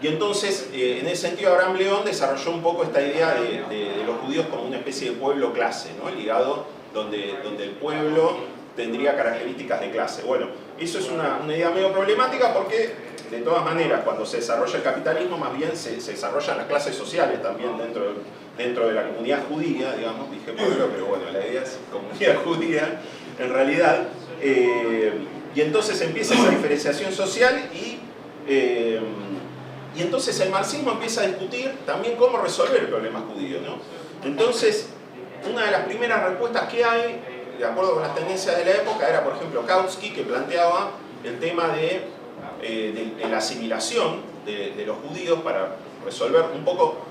y entonces, en ese sentido, Abraham León desarrolló un poco esta idea de los judíos como una especie de pueblo-clase, ¿no? Ligado donde el pueblo tendría características de clase. Bueno, eso es una idea medio problemática porque, de todas maneras, cuando se desarrolla el capitalismo, más bien se desarrollan las clases sociales también dentro de la comunidad judía, digamos, dije pueblo, pero bueno, la idea es comunidad judía, en realidad, y entonces empieza esa diferenciación social y entonces el marxismo empieza a discutir también cómo resolver el problema judío, ¿no? Entonces, una de las primeras respuestas que hay, de acuerdo con las tendencias de la época, era, por ejemplo, Kautsky, que planteaba el tema de la asimilación de los judíos para resolver un poco,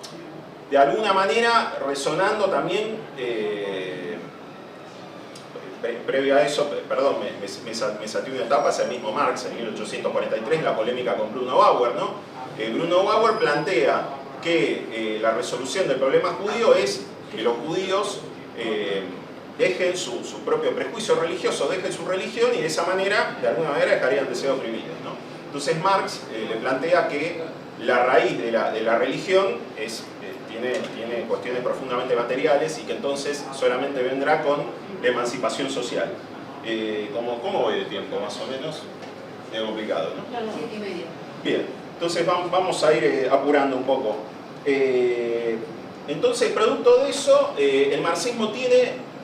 de alguna manera, resonando también previo a eso, perdón, me salté una etapa, es el mismo Marx en 1843, la polémica con Bruno Bauer, ¿no? Bruno Bauer plantea que la resolución del problema judío es que los judíos dejen su propio prejuicio religioso, dejen su religión y de esa manera, de alguna manera, dejarían de ser oprimidos, ¿no? Entonces Marx le plantea que la raíz de la religión tiene cuestiones profundamente materiales y que entonces solamente vendrá con la emancipación social. ¿Cómo voy de tiempo, más o menos? Es complicado, ¿no? 7:30. Bien, entonces vamos a ir apurando un poco. Entonces, producto de eso, el marxismo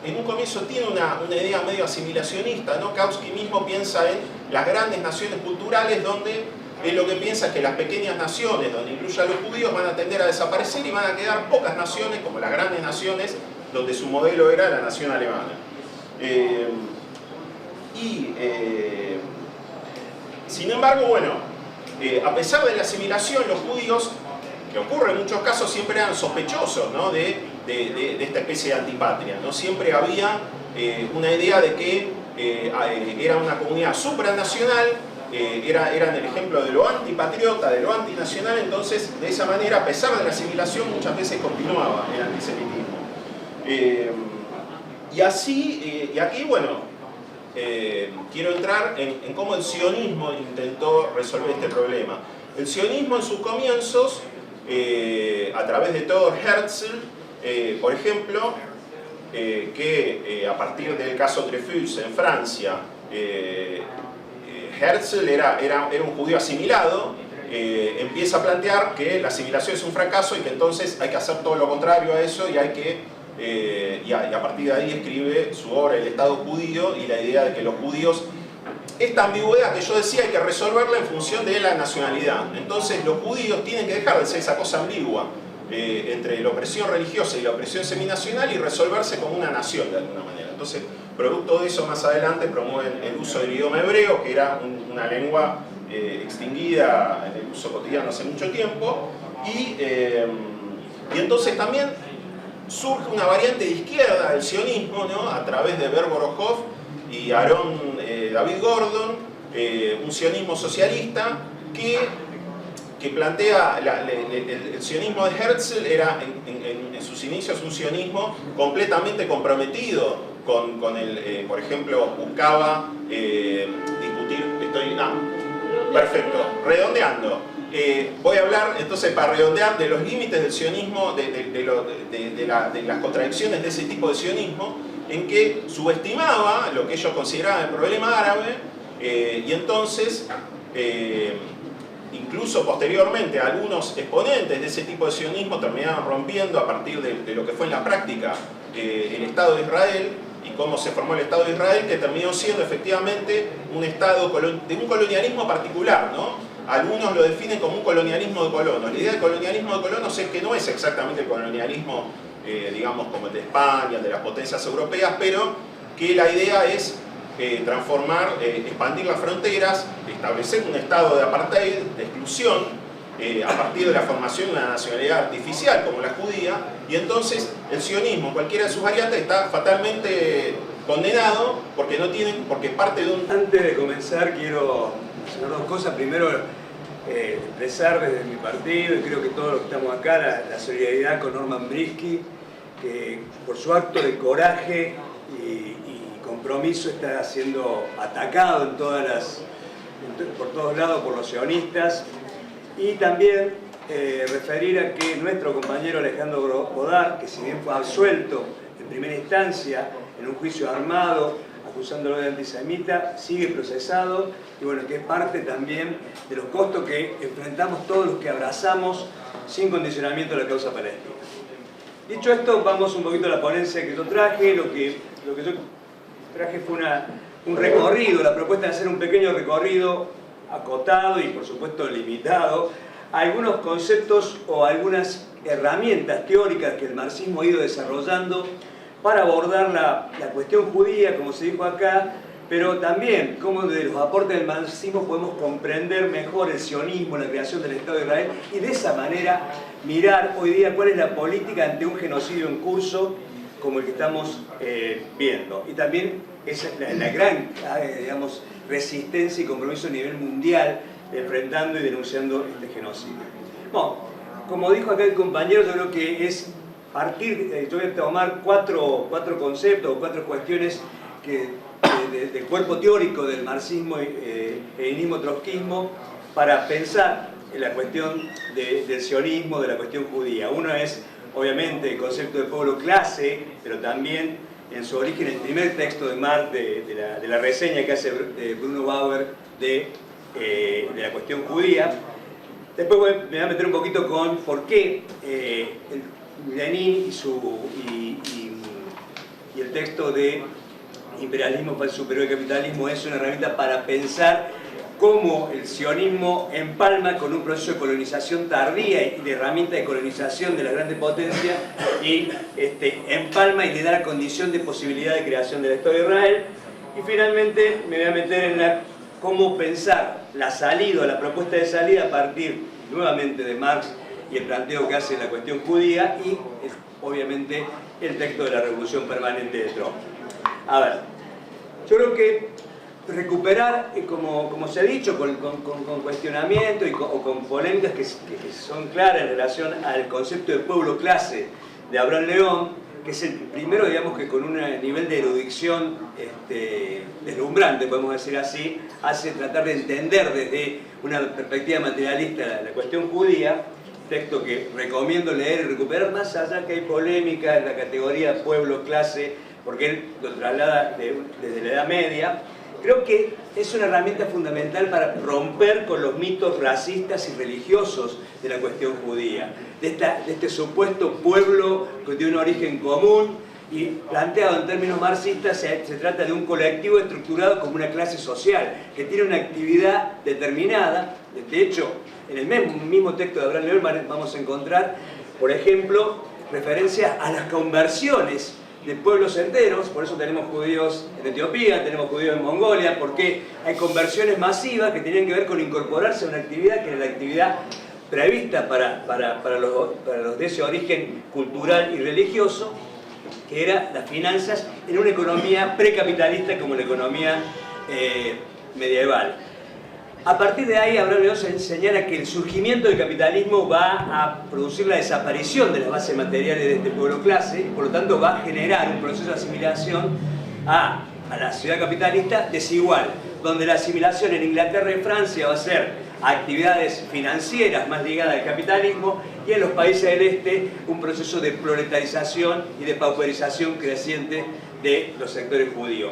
en un comienzo tiene una idea medio asimilacionista, ¿no? Kautsky mismo piensa en las grandes naciones culturales donde él lo que piensa es que las pequeñas naciones, donde incluye a los judíos, van a tender a desaparecer y van a quedar pocas naciones, como las grandes naciones, donde su modelo era la nación alemana. Sin embargo, bueno, a pesar de la asimilación, los judíos, que ocurre en muchos casos, siempre eran sospechosos, ¿no? de esta especie de antipatria, ¿no? Siempre había una idea de que era una comunidad supranacional, eran el ejemplo de lo antipatriota, de lo antinacional. Entonces, de esa manera, a pesar de la asimilación, muchas veces continuaba el antisemitismo. Y aquí, bueno, quiero entrar en cómo el sionismo intentó resolver este problema. El sionismo en sus comienzos, a través de Theodor Herzl, por ejemplo, que a partir del caso Dreyfus en Francia, Herzl era un judío asimilado, empieza a plantear que la asimilación es un fracaso y que entonces hay que hacer todo lo contrario a eso y hay que y a partir de ahí escribe su obra El Estado Judío y la idea de que los judíos, esta ambigüedad que yo decía, hay que resolverla en función de la nacionalidad. Entonces los judíos tienen que dejar de ser esa cosa ambigua entre la opresión religiosa y la opresión seminacional y resolverse como una nación de alguna manera. Entonces, producto de eso, más adelante promueven el uso del idioma hebreo, que era una lengua extinguida en el uso cotidiano hace mucho tiempo, y entonces también surge una variante de izquierda del sionismo, ¿no? A través de Ber Borohov y Aaron David Gordon, un sionismo socialista que plantea el sionismo de Herzl era en sus inicios un sionismo completamente comprometido con el, por ejemplo, buscaba discutir, perfecto, redondeando. Voy a hablar entonces, para redondear, de los límites del sionismo, de las contradicciones de ese tipo de sionismo, en que subestimaba lo que ellos consideraban el problema árabe, y entonces, incluso posteriormente, algunos exponentes de ese tipo de sionismo terminaban rompiendo a partir de lo que fue en la práctica el Estado de Israel, y cómo se formó el Estado de Israel, que terminó siendo efectivamente un Estado de un colonialismo particular, ¿no? Algunos lo definen como un colonialismo de colonos. La idea del colonialismo de colonos es que no es exactamente el colonialismo, digamos, como el de España, el de las potencias europeas, pero que la idea es transformar, expandir las fronteras, establecer un estado de apartheid, de exclusión, a partir de la formación de una nacionalidad artificial como la judía, y entonces el sionismo, cualquiera de sus variantes, está fatalmente condenado porque parte de un... Antes de comenzar quiero hacer dos cosas. Primero, expresar desde mi partido, y creo que todos los que estamos acá, la solidaridad con Norman Briski, que por su acto de coraje y compromiso está siendo atacado por todos lados por los sionistas. Y también referir a que nuestro compañero Alejandro Godard, que si bien fue absuelto en primera instancia en un juicio armado acusándolo de antisemita, sigue procesado, y bueno, que es parte también de los costos que enfrentamos todos los que abrazamos sin condicionamiento la causa palestina. Dicho esto, vamos un poquito a la ponencia que yo traje. Lo que yo traje fue un recorrido, la propuesta de hacer un pequeño recorrido acotado y por supuesto limitado a algunos conceptos o algunas herramientas teóricas que el marxismo ha ido desarrollando para abordar la cuestión judía, como se dijo acá, pero también cómo desde los aportes del marxismo podemos comprender mejor el sionismo, la creación del Estado de Israel, y de esa manera mirar hoy día cuál es la política ante un genocidio en curso como el que estamos viendo. Y también es la gran, digamos, resistencia y compromiso a nivel mundial enfrentando y denunciando este genocidio. Bueno, como dijo acá el compañero, yo creo que es partir, yo voy a tomar cuatro conceptos o 4 cuestiones del cuerpo teórico del marxismo, leninismo, trotskismo, para pensar en la cuestión del sionismo, de la cuestión judía. Uno es, obviamente, el concepto de pueblo-clase, pero también en su origen el primer texto de Marx, de la reseña que hace Bruno Bauer de la cuestión judía. Después me voy a meter un poquito con por qué Lenin y el texto de Imperialismo para el superior del capitalismo es una herramienta para pensar cómo el sionismo empalma con un proceso de colonización tardía y de herramienta de colonización de las grandes potencias y empalma y le da la condición de posibilidad de creación del Estado de Israel. Y finalmente me voy a meter en cómo pensar la salida, la propuesta de salida a partir nuevamente de Marx y el planteo que hace en la cuestión judía y obviamente el texto de la Revolución Permanente de Trotsky. A ver, yo creo que recuperar, como se ha dicho, con cuestionamiento o con polémicas que son claras en relación al concepto de pueblo-clase de Abraham León, que es el primero, digamos, que con un nivel de erudición deslumbrante, podemos decir así, hace tratar de entender desde una perspectiva materialista la cuestión judía, texto que recomiendo leer y recuperar, más allá que hay polémica en la categoría pueblo-clase, porque él lo traslada desde la Edad Media. Creo que es una herramienta fundamental para romper con los mitos racistas y religiosos de la cuestión judía, de este supuesto pueblo que tiene un origen común y planteado en términos marxistas se trata de un colectivo estructurado como una clase social que tiene una actividad determinada. De hecho, en el mismo texto de Abraham León vamos a encontrar, por ejemplo, referencias a las conversiones de pueblos enteros. Por eso tenemos judíos en Etiopía, tenemos judíos en Mongolia, porque hay conversiones masivas que tenían que ver con incorporarse a una actividad que era la actividad prevista para los de ese origen cultural y religioso, que era las finanzas en una economía precapitalista como la economía medieval. A partir de ahí, Abraham León señala que el surgimiento del capitalismo va a producir la desaparición de las bases materiales de este pueblo clase, y por lo tanto va a generar un proceso de asimilación a la sociedad capitalista desigual, donde la asimilación en Inglaterra y Francia va a ser a actividades financieras más ligadas al capitalismo, y en los países del este un proceso de proletarización y de pauperización creciente de los sectores judíos.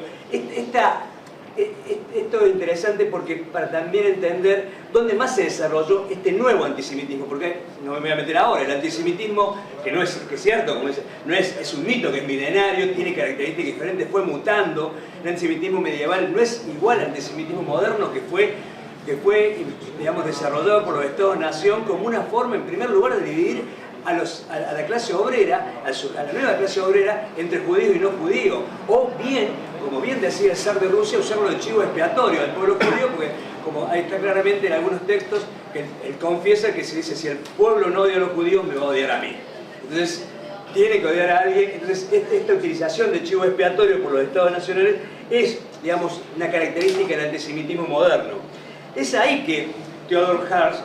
Esto es interesante porque para también entender dónde más se desarrolló este nuevo antisemitismo, porque no me voy a meter ahora, el antisemitismo, que es cierto, como es un mito que es milenario, tiene características diferentes, fue mutando. El antisemitismo medieval no es igual al antisemitismo moderno que fue digamos, desarrollado por los Estados-nación como una forma, en primer lugar, de dividir a la clase obrera, a la nueva clase obrera, entre judíos y no judíos, o bien, como bien decía el zar de Rusia, usarlo de chivo expiatorio al pueblo judío, porque como ahí está claramente en algunos textos, que él confiesa que se dice, si el pueblo no odia a los judíos, me va a odiar a mí. Entonces, tiene que odiar a alguien. Entonces, esta utilización de chivo expiatorio por los estados nacionales es, digamos, una característica del antisemitismo moderno. Es ahí que Theodor Herzl,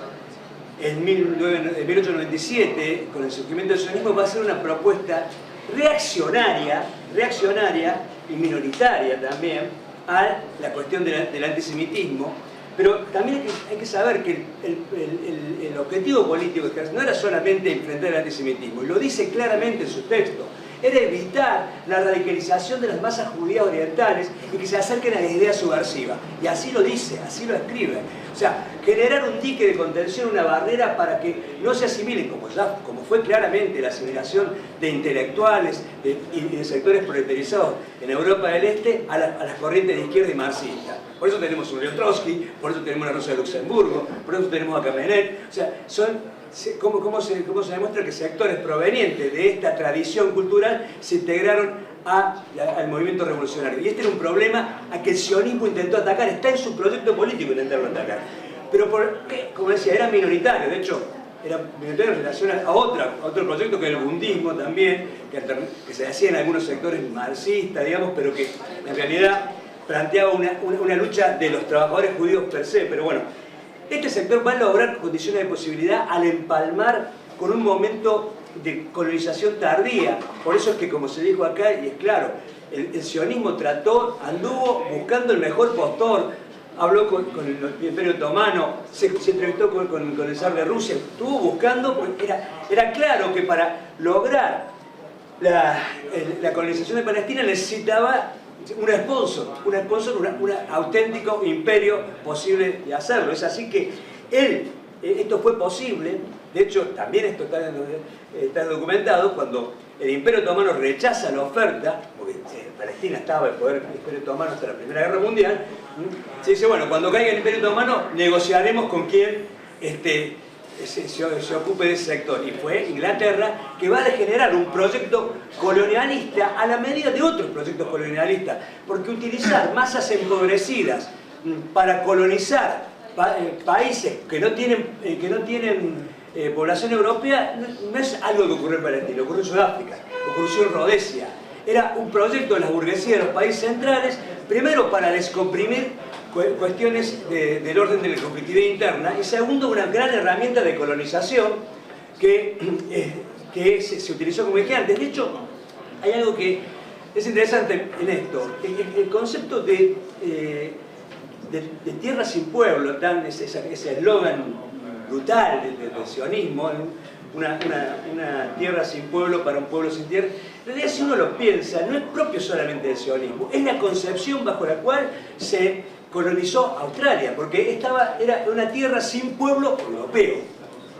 en 1897, con el surgimiento del sionismo, va a hacer una propuesta reaccionaria y minoritaria también a la cuestión del antisemitismo. Pero también hay que saber que el objetivo político de Herzl no era solamente enfrentar el antisemitismo, y lo dice claramente en su texto, era evitar la radicalización de las masas judías orientales y que se acerquen a la idea subversiva. Y así lo dice, así lo escribe. O sea, generar un dique de contención, una barrera para que no se asimilen, como fue claramente la asimilación de intelectuales y de sectores proletarizados en Europa del Este a las corrientes de izquierda y marxistas. Por eso tenemos un León Trotsky, por eso tenemos una Rosa de Luxemburgo, por eso tenemos a Kamenet. O sea, ¿cómo se demuestra que sectores provenientes de esta tradición cultural se integraron al movimiento revolucionario? Y este era un problema a que el sionismo intentó atacar, está en su proyecto político intentarlo atacar. Pero, como decía, era minoritario. De hecho, era minoritario en relación a otro proyecto que era el bundismo también, que se hacía en algunos sectores marxistas, digamos, pero que en realidad planteaba una lucha de los trabajadores judíos per se. Pero bueno, este sector va a lograr condiciones de posibilidad al empalmar con un momento de colonización tardía. Por eso es que, como se dijo acá, y es claro, el sionismo anduvo buscando el mejor postor, habló con el Imperio Otomano, se entrevistó con el zar de Rusia, estuvo buscando, porque era claro que para lograr la colonización de Palestina necesitaba un sponsor, un auténtico imperio posible de hacerlo. Es así que esto fue posible. De hecho, también esto está documentado cuando el Imperio Otomano rechaza la oferta, porque Palestina estaba en poder del Imperio Otomano hasta la Primera Guerra Mundial. Se dice, bueno, cuando caiga el Imperio Otomano negociaremos con quien se ocupe de ese sector. Y fue Inglaterra, que va a generar un proyecto colonialista a la medida de otros proyectos colonialistas, porque utilizar masas empobrecidas para colonizar países que no tienen población europea no es algo que ocurrió en Palestina, ocurrió en Sudáfrica, ocurrió en Rodesia. Era un proyecto de las burguesías de los países centrales, primero para descomprimir cuestiones del orden de la conflictividad interna, y segundo, una gran herramienta de colonización que se utilizó, como dije antes. De hecho, hay algo que es interesante en esto. El concepto de tierra sin pueblo, ese eslogan brutal del sionismo, una tierra sin pueblo para un pueblo sin tierra. En realidad, si uno lo piensa, no es propio solamente del sionismo, es la concepción bajo la cual se colonizó Australia, porque era una tierra sin pueblo europeo.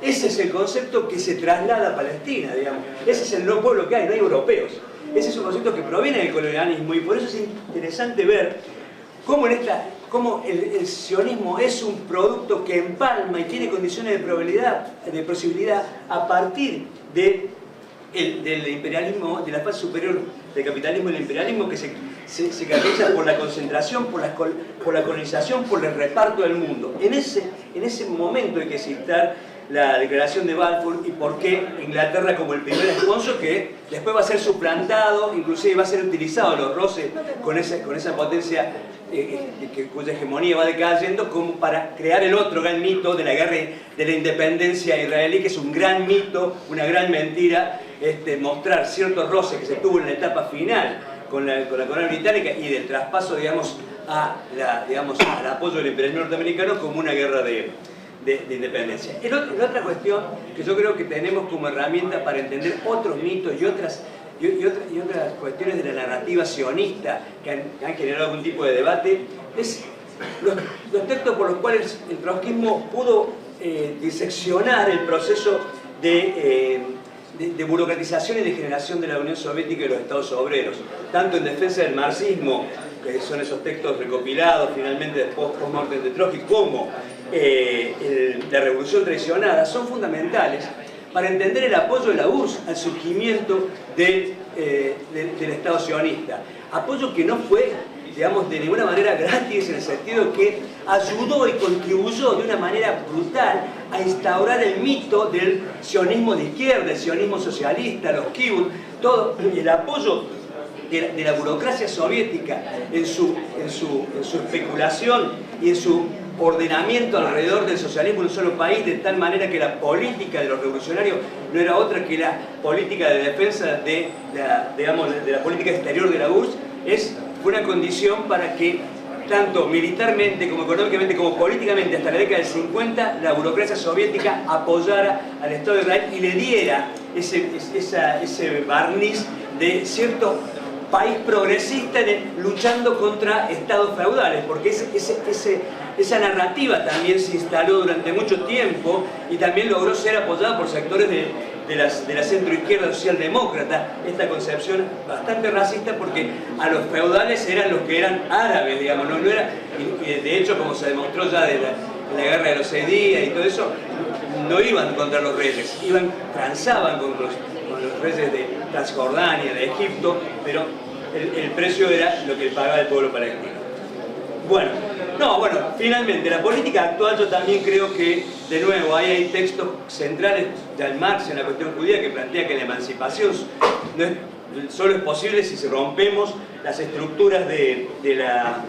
Ese es el concepto que se traslada a Palestina, digamos. Ese es el no pueblo que hay, no hay europeos. Ese es un concepto que proviene del colonialismo, y por eso es interesante ver cómo el sionismo es un producto que empalma y tiene condiciones de posibilidad a partir del imperialismo, de la fase superior del capitalismo y del imperialismo, que se caracteriza por la concentración, por la colonización, por el reparto del mundo. En ese momento hay que citar la declaración de Balfour y por qué Inglaterra como el primer sponsor, que después va a ser suplantado, inclusive va a ser utilizado los roces con esa potencia cuya hegemonía va decayendo, como para crear el otro gran mito de la guerra de la independencia israelí, que es un gran mito, una gran mentira, mostrar ciertos roces que se tuvo en la etapa final con la corona británica y del traspaso, digamos, al apoyo del imperialismo norteamericano como una guerra de independencia. La otra cuestión que yo creo que tenemos como herramienta para entender otros mitos y otras cuestiones de la narrativa sionista que han generado algún tipo de debate es los textos por los cuales el trotskismo pudo diseccionar el proceso de burocratización y de generación de la Unión Soviética y los Estados Obreros, tanto en defensa del marxismo, que son esos textos recopilados finalmente después post-mortem de Trotsky, como la revolución traicionada, son fundamentales para entender el apoyo de la URSS al surgimiento del Estado sionista. Apoyo que no fue, digamos, de ninguna manera gratis, en el sentido que ayudó y contribuyó de una manera brutal a instaurar el mito del sionismo de izquierda, el sionismo socialista, los kibbutz, todo el apoyo de la burocracia soviética en su especulación y en su ordenamiento alrededor del socialismo en un solo país, de tal manera que la política de los revolucionarios no era otra que la política de defensa de la política exterior de la URSS, fue una condición para que tanto militarmente como económicamente como políticamente hasta la década del 50 la burocracia soviética apoyara al Estado de Israel y le diera ese barniz de cierto país progresista luchando contra estados feudales, porque esa narrativa también se instaló durante mucho tiempo y también logró ser apoyada por sectores de la centroizquierda socialdemócrata, esta concepción bastante racista, porque a los feudales eran los que eran árabes, digamos, no era, y de hecho, como se demostró ya en la guerra de los 6 días y todo eso, no iban contra los reyes, transaban con los reyes de Transjordania, de Egipto, pero el precio era lo que pagaba el pueblo palestino. Bueno, No, bueno, finalmente, la política actual yo también creo que, de nuevo, ahí hay textos centrales de Marx en la cuestión judía que plantea que la emancipación solo es posible si rompemos las estructuras de la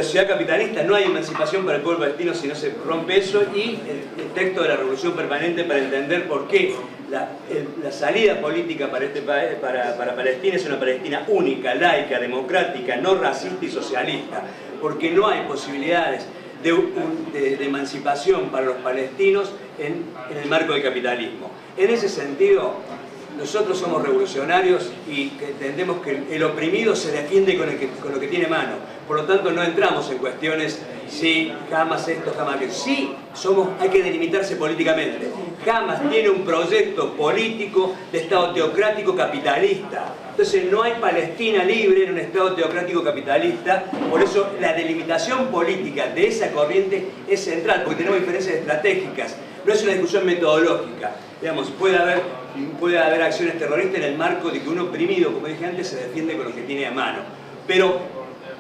sociedad capitalista. No hay emancipación para el pueblo palestino si no se rompe eso, y el texto de la Revolución Permanente para entender por qué la salida política para Palestina es una Palestina única, laica, democrática, no racista y socialista, porque no hay posibilidades de emancipación para los palestinos en el marco del capitalismo. En ese sentido, nosotros somos revolucionarios y entendemos que el oprimido se defiende con lo que tiene mano. Por lo tanto, no entramos en cuestiones si Hamas esto, Hamas aquello. Sí, hay que delimitarse políticamente. Hamas tiene un proyecto político de Estado teocrático capitalista. Entonces no hay Palestina libre en un Estado teocrático capitalista. Por eso la delimitación política de esa corriente es central, porque tenemos diferencias estratégicas. No es una discusión metodológica. Digamos, puede haber acciones terroristas en el marco de que un oprimido, como dije antes, se defiende con lo que tiene a mano. Pero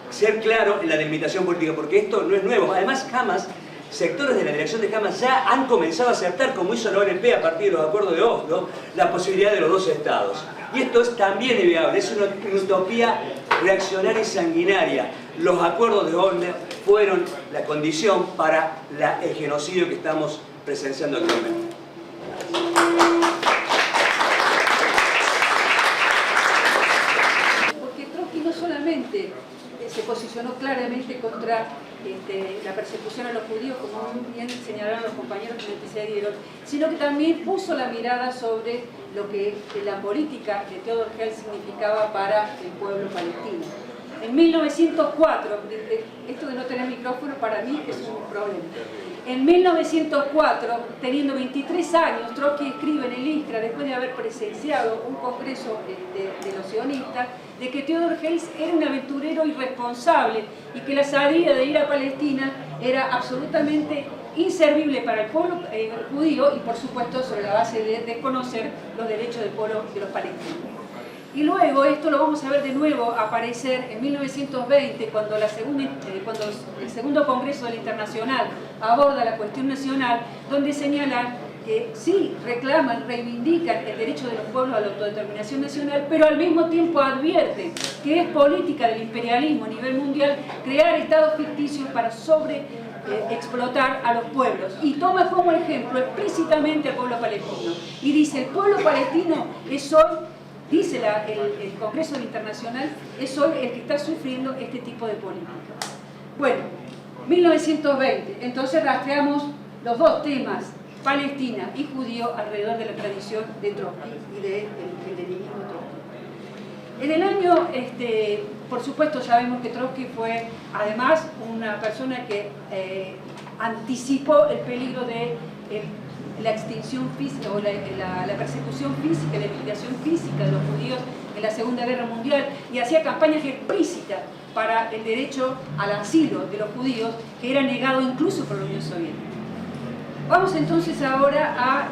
ser claro en la delimitación política, porque esto no es nuevo. Además, Hamas, sectores de la dirección de Hamas ya han comenzado a aceptar, como hizo la ONP a partir de los acuerdos de Oslo, la posibilidad de los dos estados. Y esto es también inviable, es una utopía reaccionaria y sanguinaria. Los acuerdos de Oslo fueron la condición para el genocidio que estamos presenciando actualmente. Porque Trotsky no solamente se posicionó claramente contra la persecución a los judíos, como muy bien señalaron los compañeros que me antecedieron, sino que también puso la mirada sobre lo que la política de Theodor Herzl significaba para el pueblo palestino. En 1904, esto de no tener micrófono para mí es un problema. En 1904, teniendo 23 años, Trotsky escribe en el ISCRA, después de haber presenciado un congreso de los sionistas, de que Theodor Herzl era un aventurero irresponsable y que la salida de ir a Palestina era absolutamente inservible para el pueblo judío y, por supuesto, sobre la base de desconocer los derechos del pueblo de los palestinos. Y luego esto lo vamos a ver de nuevo aparecer en 1920, cuando el segundo Congreso de la Internacional aborda la cuestión nacional, donde señalan que sí reclaman, reivindican el derecho de los pueblos a la autodeterminación nacional, pero al mismo tiempo advierten que es política del imperialismo a nivel mundial crear estados ficticios para explotar a los pueblos. Y toma como ejemplo explícitamente al pueblo palestino. Y dice, el pueblo palestino es hoy, dice el Congreso Internacional, es hoy el que está sufriendo este tipo de política. Bueno, 1920, entonces rastreamos los dos temas, Palestina y judío, alrededor de la tradición de Trotsky y del leninismo Trotsky. En el año, por supuesto, sabemos que Trotsky fue además una persona que anticipó el peligro de la extinción física o la persecución física, la eliminación física de los judíos en la Segunda Guerra Mundial, y hacía campañas explícitas para el derecho al asilo de los judíos, que era negado incluso por la Unión Soviética. Vamos entonces ahora a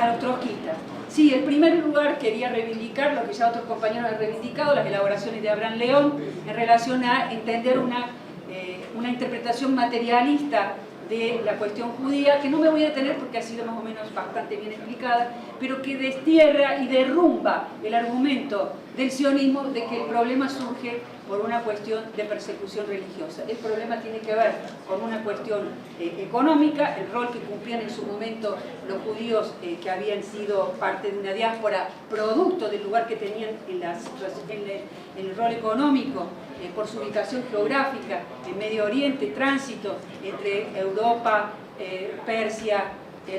los trotskistas. Sí, en primer lugar quería reivindicar lo que ya otros compañeros han reivindicado, las elaboraciones de Abraham León en relación a entender una interpretación materialista de la cuestión judía, que no me voy a detener porque ha sido más o menos bastante bien explicada, pero que destierra y derrumba el argumento del sionismo de que el problema surge por una cuestión de persecución religiosa. El problema tiene que ver con una cuestión económica, el rol que cumplían en su momento los judíos que habían sido parte de una diáspora, producto del lugar que tenían en el rol económico, por su ubicación geográfica, en Medio Oriente, tránsito entre Europa, Persia,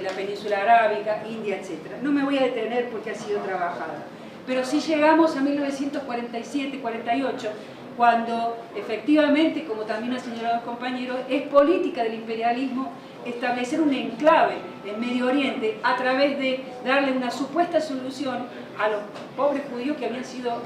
la península arábica, India, etc. No me voy a detener porque ha sido trabajada. Pero si llegamos a 1947-48, cuando efectivamente, como también han señalado los compañeros, es política del imperialismo establecer un enclave en Medio Oriente a través de darle una supuesta solución a los pobres judíos que habían sido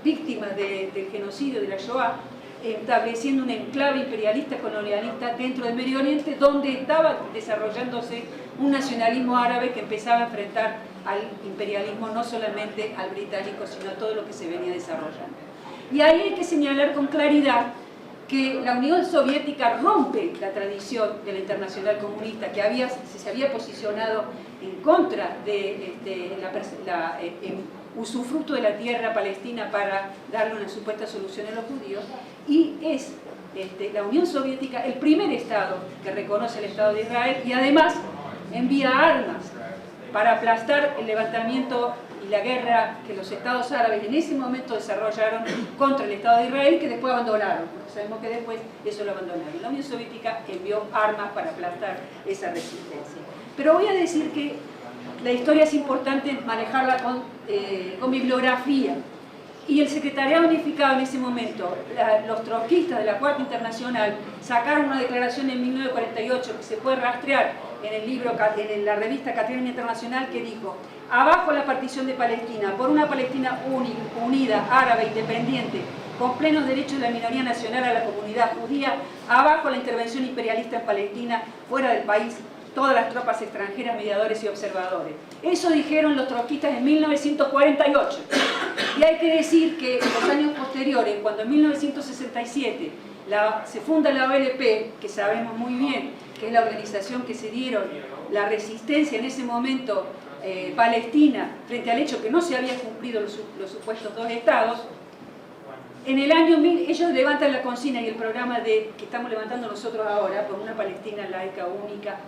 víctimas del genocidio de la Shoah, estableciendo un enclave imperialista colonialista dentro del Medio Oriente, donde estaba desarrollándose un nacionalismo árabe que empezaba a enfrentar al imperialismo, no solamente al británico, sino a todo lo que se venía desarrollando. Y ahí hay que señalar con claridad que la Unión Soviética rompe la tradición de la Internacional Comunista, que se había posicionado en contra de usufructo de la tierra palestina para darle una supuesta solución a los judíos, y es la Unión Soviética el primer Estado que reconoce el Estado de Israel y además envía armas para aplastar el levantamiento y la guerra que los estados árabes en ese momento desarrollaron contra el Estado de Israel, que después abandonaron, porque sabemos que después eso lo abandonaron. La Unión Soviética envió armas para aplastar esa resistencia. Pero voy a decir que la historia es importante manejarla con bibliografía. Y el Secretariado Unificado en ese momento, los trotskistas de la Cuarta Internacional, sacaron una declaración en 1948 que se puede rastrear en el libro, en la revista Caterina Internacional, que dijo: abajo la partición de Palestina, por una Palestina unida, árabe, independiente, con plenos derechos de la minoría nacional a la comunidad judía, abajo la intervención imperialista en Palestina, fuera del país, todas las tropas extranjeras, mediadores y observadores. Eso dijeron los trotskistas en 1948. Y hay que decir que en los años posteriores, cuando en 1967 se funda la OLP, que sabemos muy bien que es la organización que se dieron la resistencia en ese momento palestina frente al hecho que no se habían cumplido los supuestos dos estados, en el año 1000 ellos levantan la consigna y el programa que estamos levantando nosotros ahora, por una Palestina laica,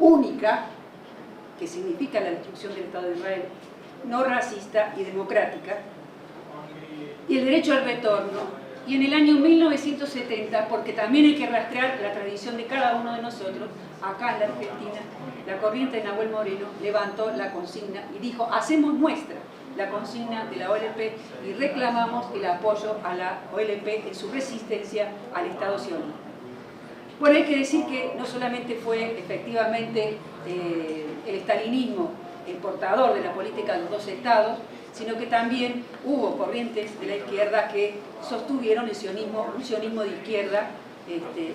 única, que significa la destrucción del Estado de Israel, no racista y democrática, y el derecho al retorno. Y en el año 1970, porque también hay que rastrear la tradición de cada uno de nosotros, acá en la Argentina, la corriente de Nahuel Moreno levantó la consigna y dijo: hacemos nuestra la consigna de la OLP y reclamamos el apoyo a la OLP en su resistencia al Estado sionista. Bueno, hay que decir que no solamente fue efectivamente el estalinismo el portador de la política de los dos estados, sino que también hubo corrientes de la izquierda que sostuvieron un sionismo de izquierda,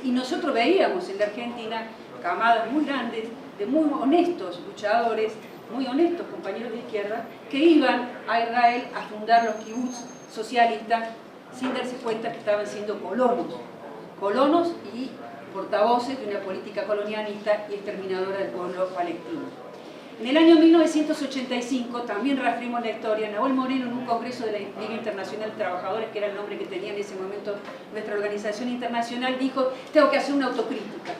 y nosotros veíamos en la Argentina camadas muy grandes de muy honestos luchadores, muy honestos compañeros de izquierda, que iban a Israel a fundar los kibbutz socialistas sin darse cuenta que estaban siendo colonos y portavoces de una política colonialista y exterminadora del pueblo palestino. En el año 1985, también rastreamos la historia, Nahuel Moreno, en un congreso de la Liga Internacional de Trabajadores, que era el nombre que tenía en ese momento nuestra organización internacional, dijo: tengo que hacer una autocrítica.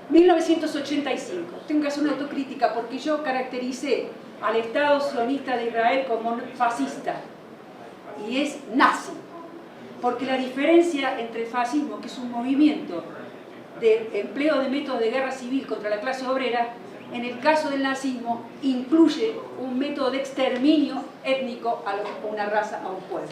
1985, tengo que hacer una autocrítica porque yo caractericé al Estado sionista de Israel como fascista, y es nazi, porque la diferencia entre el fascismo, que es un movimiento de empleo de métodos de guerra civil contra la clase obrera, en el caso del nazismo incluye un método de exterminio étnico a una raza, a un pueblo.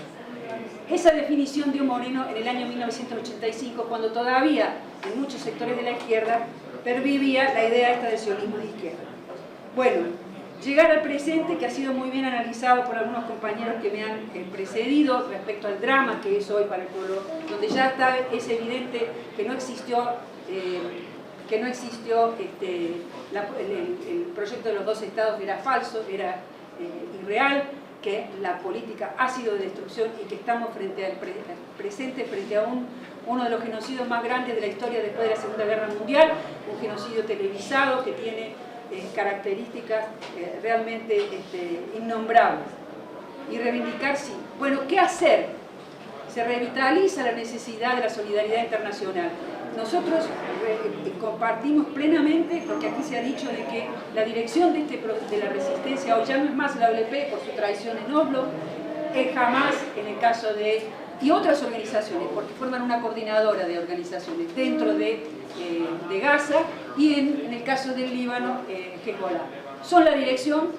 Esa definición dio Moreno en el año 1985, cuando todavía en muchos sectores de la izquierda pervivía la idea esta del sionismo de izquierda. Bueno, llegar al presente, que ha sido muy bien analizado por algunos compañeros que me han precedido respecto al drama que es hoy para el pueblo, donde ya es evidente que no existió el proyecto de los dos estados, era falso, era irreal, que la política ha sido de destrucción y que estamos frente al presente, frente a uno de los genocidios más grandes de la historia después de la Segunda Guerra Mundial, un genocidio televisado que tiene características realmente innombrables. Y reivindicar, sí. Bueno, ¿qué hacer? Se revitaliza la necesidad de la solidaridad internacional. Nosotros compartimos plenamente, porque aquí se ha dicho de que la dirección de la resistencia hoy ya no es más la OLP por su tradición en Oslo, es Hamas en el caso de... y otras organizaciones, porque forman una coordinadora de organizaciones dentro de Gaza, y en el caso del Líbano, Hezbollah. Son la dirección,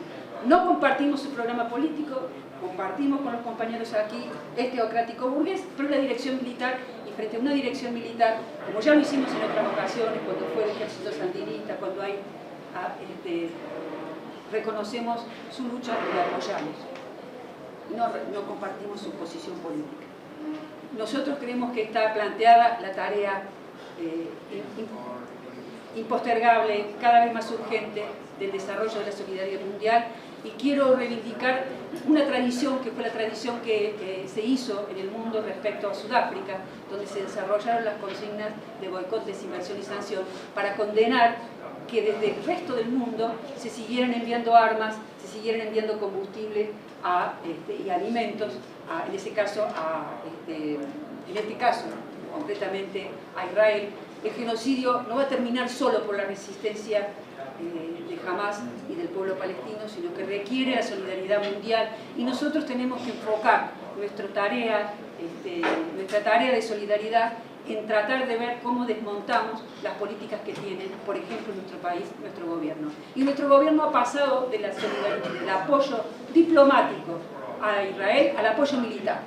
no compartimos su programa político, compartimos con los compañeros aquí teocrático burgués, pero la dirección militar, y frente a una dirección militar, como ya lo hicimos en otras ocasiones, cuando fue el ejército sandinista, cuando hay, reconocemos su lucha y la apoyamos. No compartimos su posición política. Nosotros creemos que está planteada la tarea impostergable, cada vez más urgente, del desarrollo de la solidaridad mundial, y quiero reivindicar una tradición que fue la tradición que se hizo en el mundo respecto a Sudáfrica, donde se desarrollaron las consignas de boicot, desinversión y sanción para condenar que desde el resto del mundo se siguieran enviando armas, se siguieran enviando combustible y alimentos, en este caso concretamente a Israel. El genocidio no va a terminar solo por la resistencia de Hamas y del pueblo palestino, sino que requiere la solidaridad mundial, y nosotros tenemos que enfocar nuestra tarea de solidaridad en tratar de ver cómo desmontamos las políticas que tienen, por ejemplo, en nuestro país, nuestro gobierno. Y nuestro gobierno ha pasado del apoyo diplomático a Israel al apoyo militar.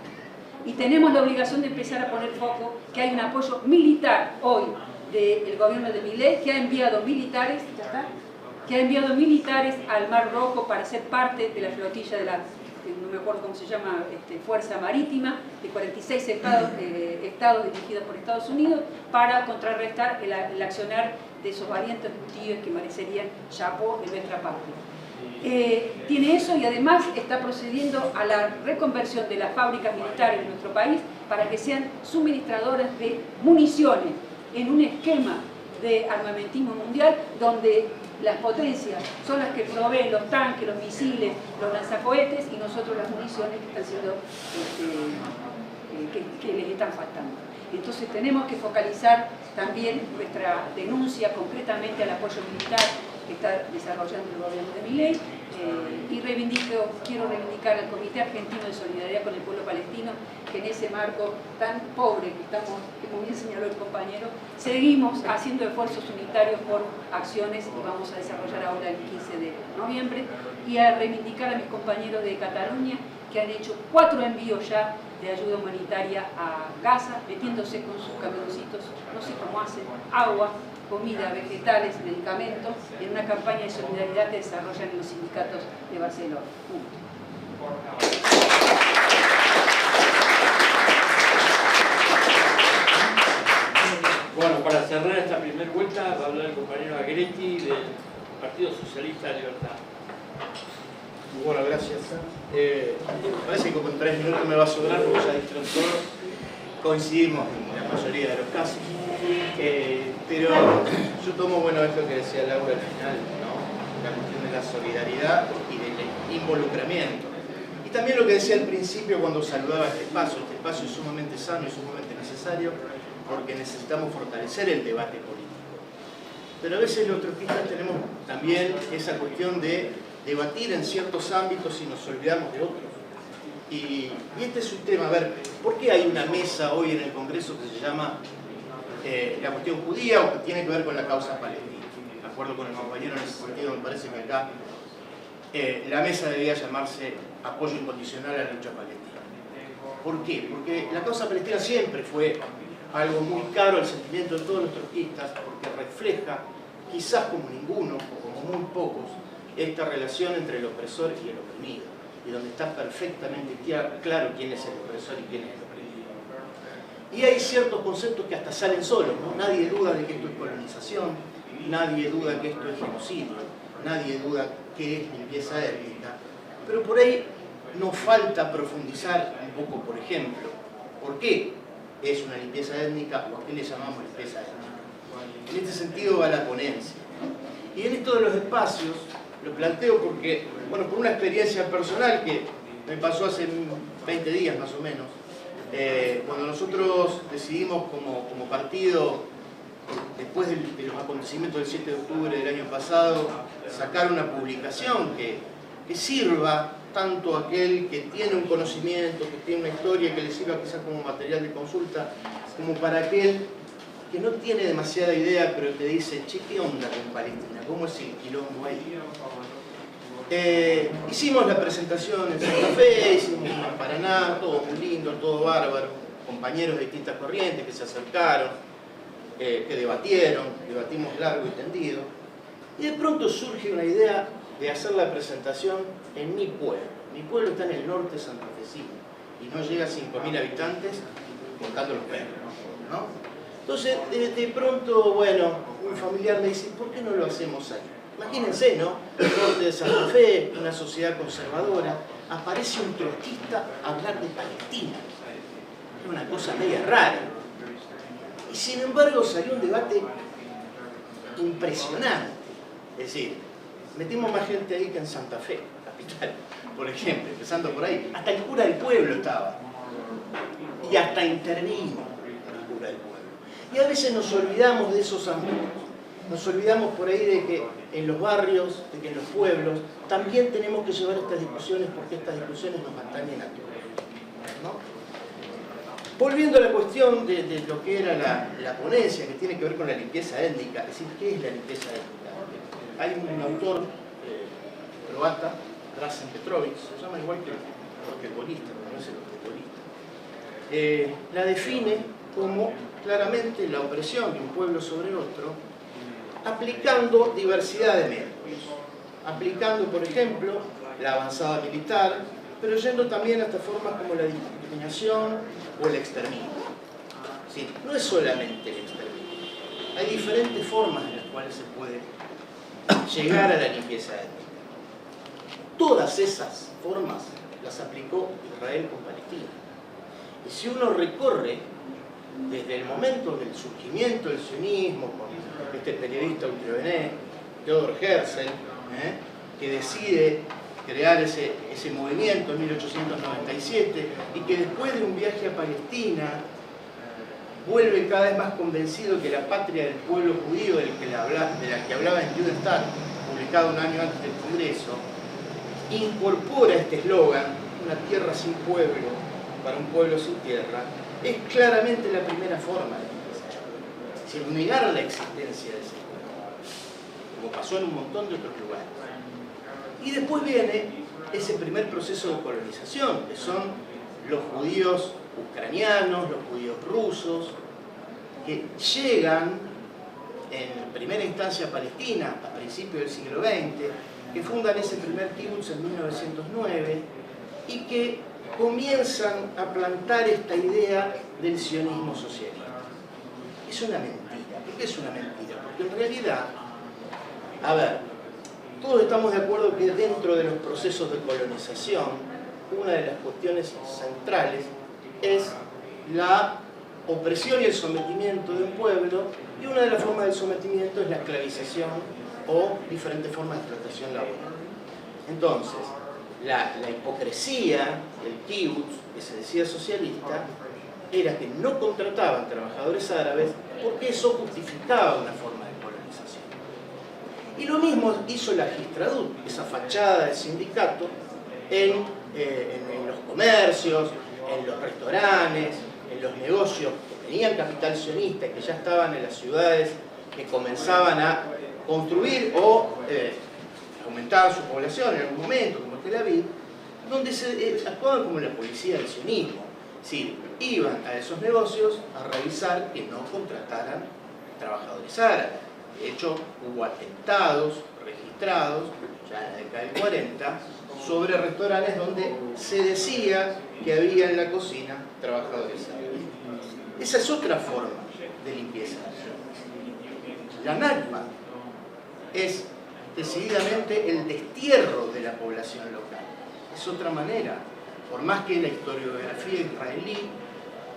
Y tenemos la obligación de empezar a poner foco que hay un apoyo militar hoy del gobierno de Milei, que ha enviado militares, al Mar Rojo para ser parte de la flotilla de la, no me acuerdo cómo se llama, Fuerza Marítima, de 46 estados dirigidos por Estados Unidos, para contrarrestar el accionar de esos valientes tíos que merecerían chapó en nuestra patria. Tiene eso, y además está procediendo a la reconversión de las fábricas militares de nuestro país para que sean suministradoras de municiones en un esquema de armamentismo mundial donde las potencias son las que proveen los tanques, los misiles, los lanzacohetes, y nosotros las municiones que están siendo que les están faltando. Entonces tenemos que focalizar también nuestra denuncia concretamente al apoyo militar que está desarrollando el gobierno de Milei, y quiero reivindicar al Comité Argentino de Solidaridad con el Pueblo Palestino, que en ese marco tan pobre que estamos, como bien señaló el compañero, seguimos haciendo esfuerzos unitarios por acciones que vamos a desarrollar ahora el 15 de noviembre, y a reivindicar a mis compañeros de Cataluña, que han hecho 4 envíos ya de ayuda humanitaria a Gaza, metiéndose con sus camioncitos, no sé cómo hacen, agua, comida, vegetales, medicamentos, en una campaña de solidaridad que desarrollan los sindicatos de Barcelona. Bueno, para cerrar esta primera vuelta va a hablar el compañero Agretti del Partido Socialista de Libertad. Bueno, gracias. Parece que con 3 minutos me va a sobrar porque ya dijeron todos. Coincidimos en la mayoría de los casos. Pero yo tomo, bueno, esto que decía Laura al final, ¿no? La cuestión de la solidaridad y del involucramiento. Y también lo que decía al principio cuando saludaba este espacio es sumamente sano y sumamente necesario porque necesitamos fortalecer el debate político. Pero a veces los tropistas tenemos también esa cuestión de debatir en ciertos ámbitos y nos olvidamos de otros. Y este es un tema, a ver, ¿por qué hay una mesa hoy en el Congreso que se llama la cuestión judía o que tiene que ver con la causa palestina? De acuerdo con el compañero en ese sentido, me parece que acá la mesa debía llamarse apoyo incondicional a la lucha palestina. ¿Por qué? Porque la causa palestina siempre fue algo muy caro al sentimiento de todos los trotskistas, porque refleja, quizás como ninguno o como muy pocos, esta relación entre el opresor y el oprimido, y donde está perfectamente claro quién es el opresor y quién es el oprimido. Y hay ciertos conceptos que hasta salen solos, ¿no? Nadie duda de que esto es colonización, nadie duda que esto es genocidio, nadie duda que es limpieza étnica, pero por ahí nos falta profundizar un poco, por ejemplo, ¿por qué es una limpieza étnica o a qué le llamamos limpieza étnica? En este sentido va la ponencia. Y en esto de los espacios, lo planteo porque, bueno, por una experiencia personal que me pasó hace 20 días más o menos, cuando nosotros decidimos como partido, después de los acontecimientos del 7 de octubre del año pasado, sacar una publicación que sirva tanto a aquel que tiene un conocimiento, que tiene una historia, que le sirva quizás como material de consulta, como para aquel que no tiene demasiada idea, pero te dice, che, ¿qué onda con Palestina? ¿Cómo es el quilombo ahí? Hicimos la presentación en Santa Fe, hicimos una en Paraná, todo muy lindo, todo bárbaro, compañeros de distintas corrientes que se acercaron, que debatimos largo y tendido, y de pronto surge una idea de hacer la presentación en mi pueblo. Mi pueblo está en el norte santafesino y no llega a 5.000 habitantes contando los perros, ¿no? Entonces, de pronto, bueno, un familiar me dice, ¿por qué no lo hacemos ahí? Imagínense, ¿no? El norte de Santa Fe, una sociedad conservadora, aparece un trotskista a hablar de Palestina. Es una cosa media rara. Y sin embargo salió un debate impresionante. Es decir, metimos más gente ahí que en Santa Fe, capital, por ejemplo, empezando por ahí. Hasta el cura del pueblo estaba. Y hasta intervino el cura del pueblo. Y a veces nos olvidamos de esos ámbitos. Nos olvidamos por ahí de que en los barrios, de que en los pueblos, también tenemos que llevar estas discusiones porque estas discusiones nos atañen a todos, ¿no? Volviendo a la cuestión de lo que era la ponencia, que tiene que ver con la limpieza étnica, es decir, ¿qué es la limpieza étnica? Hay un autor croata, Dražen Petrović, se llama igual que el basquetbolista, no es el basquetbolista, la define como claramente la opresión de un pueblo sobre otro, aplicando diversidad de medios, aplicando, por ejemplo, la avanzada militar, pero yendo también hasta formas como la discriminación o el exterminio. ¿Sí? No es solamente el exterminio, hay diferentes formas en las cuales se puede llegar a la limpieza étnica. Todas esas formas las aplicó Israel con Palestina. Y si uno recorre desde el momento del surgimiento del sionismo, con este periodista ultravené, Theodor Herzl, que decide crear ese movimiento en 1897 y que después de un viaje a Palestina vuelve cada vez más convencido que la patria del pueblo judío de la que hablaba en Judenstadt, publicado un año antes del Congreso, incorpora este eslogan, una tierra sin pueblo para un pueblo sin tierra, es claramente la primera forma de empezar. Es decir, negar la existencia de ese pueblo, como pasó en un montón de otros lugares. Y después viene ese primer proceso de colonización, que son los judíos ucranianos, los judíos rusos, que llegan en primera instancia a Palestina a principios del siglo XX, que fundan ese primer kibutz en 1909 y que comienzan a plantar esta idea del sionismo socialista. Es una mentira. ¿Por qué es una mentira? Porque en realidad, a ver, todos estamos de acuerdo que dentro de los procesos de colonización, una de las cuestiones centrales es la opresión y el sometimiento de un pueblo, y una de las formas del sometimiento es la esclavización o diferentes formas de explotación laboral. Entonces, la hipocresía del kibutz, que se decía socialista, era que no contrataban trabajadores árabes porque eso justificaba una forma de colonización. Y lo mismo hizo la Histadrut, esa fachada de sindicato, en los comercios, en los restaurantes, en los negocios que tenían capital sionista y que ya estaban en las ciudades que comenzaban a construir o aumentaban su población en algún momento, como Tel Aviv, donde se actuaban como la policía del sionismo. Es decir, iban a esos negocios a revisar que no contrataran trabajadores árabes. De hecho, hubo atentados registrados, ya en la década del 40, sobre restaurantes donde se decía que había en la cocina trabajadores árabes. Esa es otra forma de limpieza. La Nakba es decididamente el destierro de la población local. Es otra manera. Por más que la historiografía israelí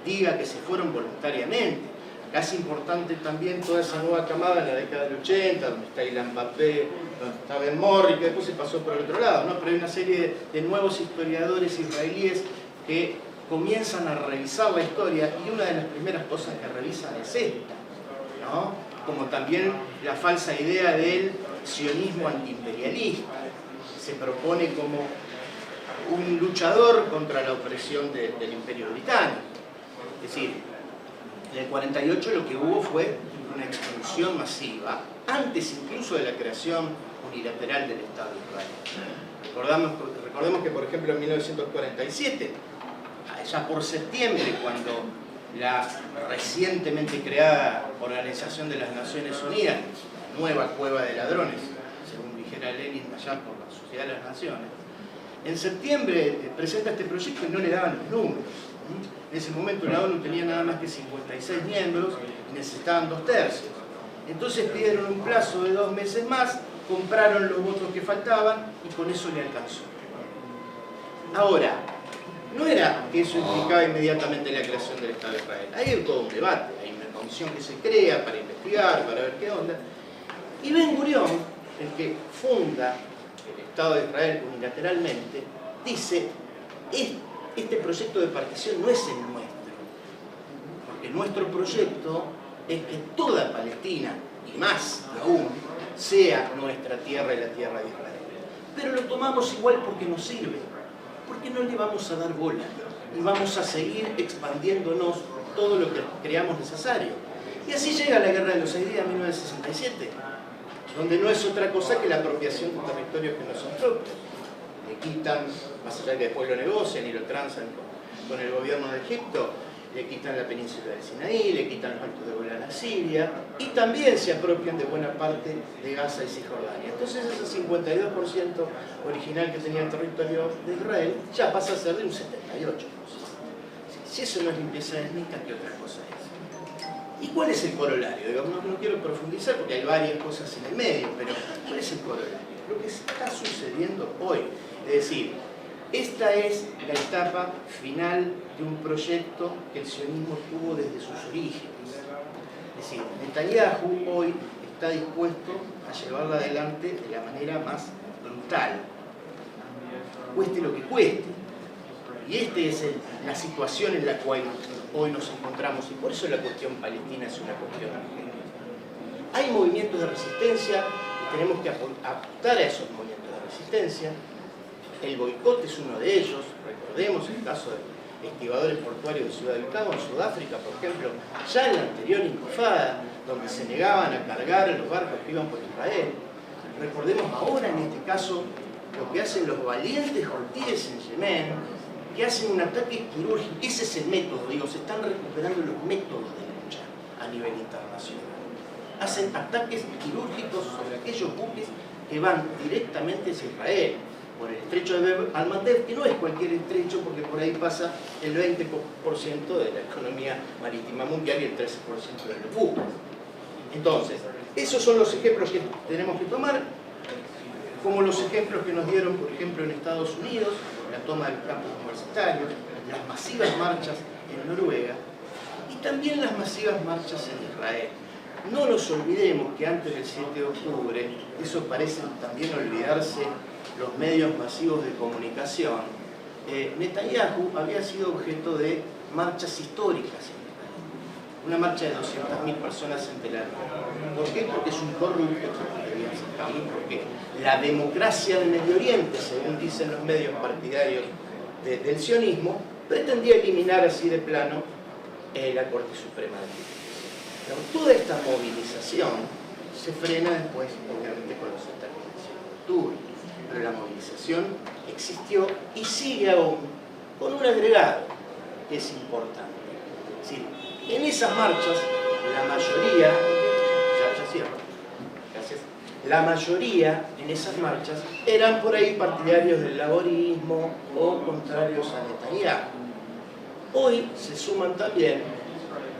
diga que se fueron voluntariamente. Acá es importante también toda esa nueva camada en la década del 80, donde está Ilan Papé, donde está Ben Morri, que después se pasó por el otro lado, ¿no? Pero hay una serie de nuevos historiadores israelíes que comienzan a revisar la historia, y una de las primeras cosas que revisan es esta, ¿no? Como también la falsa idea del sionismo antiimperialista. Se propone como un luchador contra la opresión del Imperio Británico. Es decir, en el 48 lo que hubo fue una expulsión masiva, antes incluso de la creación unilateral del Estado de Israel. Recordemos que, por ejemplo, en 1947, ya por septiembre, cuando la recientemente creada Organización de las Naciones Unidas, la nueva cueva de ladrones, según dijera Lenin allá por la Sociedad de las Naciones, en septiembre presenta este proyecto y no le daban los números. En ese momento la ONU tenía nada más que 56 miembros y necesitaban 2/3. Entonces pidieron un plazo de 2 meses más compraron los votos que faltaban y con eso le alcanzó. Ahora, no era que eso implicaba inmediatamente la creación del Estado de Israel. Hay todo un debate, hay una comisión que se crea para investigar, para ver qué onda. Y Ben Gurión, el que funda el Estado de Israel unilateralmente, dice, este proyecto de partición no es el nuestro, porque nuestro proyecto es que toda Palestina, y más aún, sea nuestra tierra y la tierra de Israel. Pero lo tomamos igual porque nos sirve, porque no le vamos a dar bola y vamos a seguir expandiéndonos todo lo que creamos necesario. Y así llega la Guerra de los 6 días, 1967, donde no es otra cosa que la apropiación de territorios que no son propios. Le quitan, más allá de que después lo negocian y lo transan con el gobierno de Egipto, le quitan la península del Sinaí, le quitan los altos de Golán a Siria y también se apropian de buena parte de Gaza y Cisjordania. Entonces ese 52% original que tenía el territorio de Israel ya pasa a ser de un 78%. Si eso no es limpieza étnica, ¿qué otra cosa es? ¿Y cuál es el corolario? No quiero profundizar porque hay varias cosas en el medio, pero ¿cuál es el corolario? Lo que está sucediendo hoy. Es decir, esta es la etapa final de un proyecto que el sionismo tuvo desde sus orígenes. Es decir, Netanyahu hoy está dispuesto a llevarla adelante de la manera más brutal, cueste lo que cueste. Y esta es la situación en la cual hoy nos encontramos, y por eso la cuestión palestina es una cuestión argentina. Hay movimientos de resistencia y tenemos que apuntar a esos movimientos de resistencia. El boicot es uno de ellos. Recordemos el caso de estibadores portuarios de Ciudad del Cabo, en Sudáfrica, por ejemplo, ya en la anterior intifada, donde se negaban a cargar los barcos que iban por Israel. Recordemos ahora, en este caso, lo que hacen los valientes Houthíes en Yemen, que hacen un ataque quirúrgico. Ese es el método, digo, se están recuperando los métodos de lucha a nivel internacional. Hacen ataques quirúrgicos sobre aquellos buques que van directamente hacia Israel, por el estrecho de Bab al-Mandeb, que no es cualquier estrecho porque por ahí pasa el 20% de la economía marítima mundial y el 13% de los buques. Entonces, esos son los ejemplos que tenemos que tomar, como los ejemplos que nos dieron, por ejemplo, en Estados Unidos, la toma del campus universitario, las masivas marchas en Noruega y también las masivas marchas en Israel. No nos olvidemos que antes del 7 de octubre, eso parece también olvidarse los medios masivos de comunicación, Netanyahu había sido objeto de marchas históricas en Israel. Una marcha de 200.000 personas en Tel Aviv. ¿Por qué? Porque es un corrupto, porque la democracia del Medio Oriente, según dicen los medios partidarios del sionismo, pretendía eliminar así de plano la Corte Suprema de Justicia. Pero toda esta movilización se frena después, obviamente, con los ataques del 7 de octubre. Pero la movilización existió y sigue aún con un agregado que es importante. Es decir, en esas marchas, la mayoría, ya cierro, gracias, la mayoría en esas marchas eran por ahí partidarios del laborismo o contrarios a Netanyahu. Hoy se suman también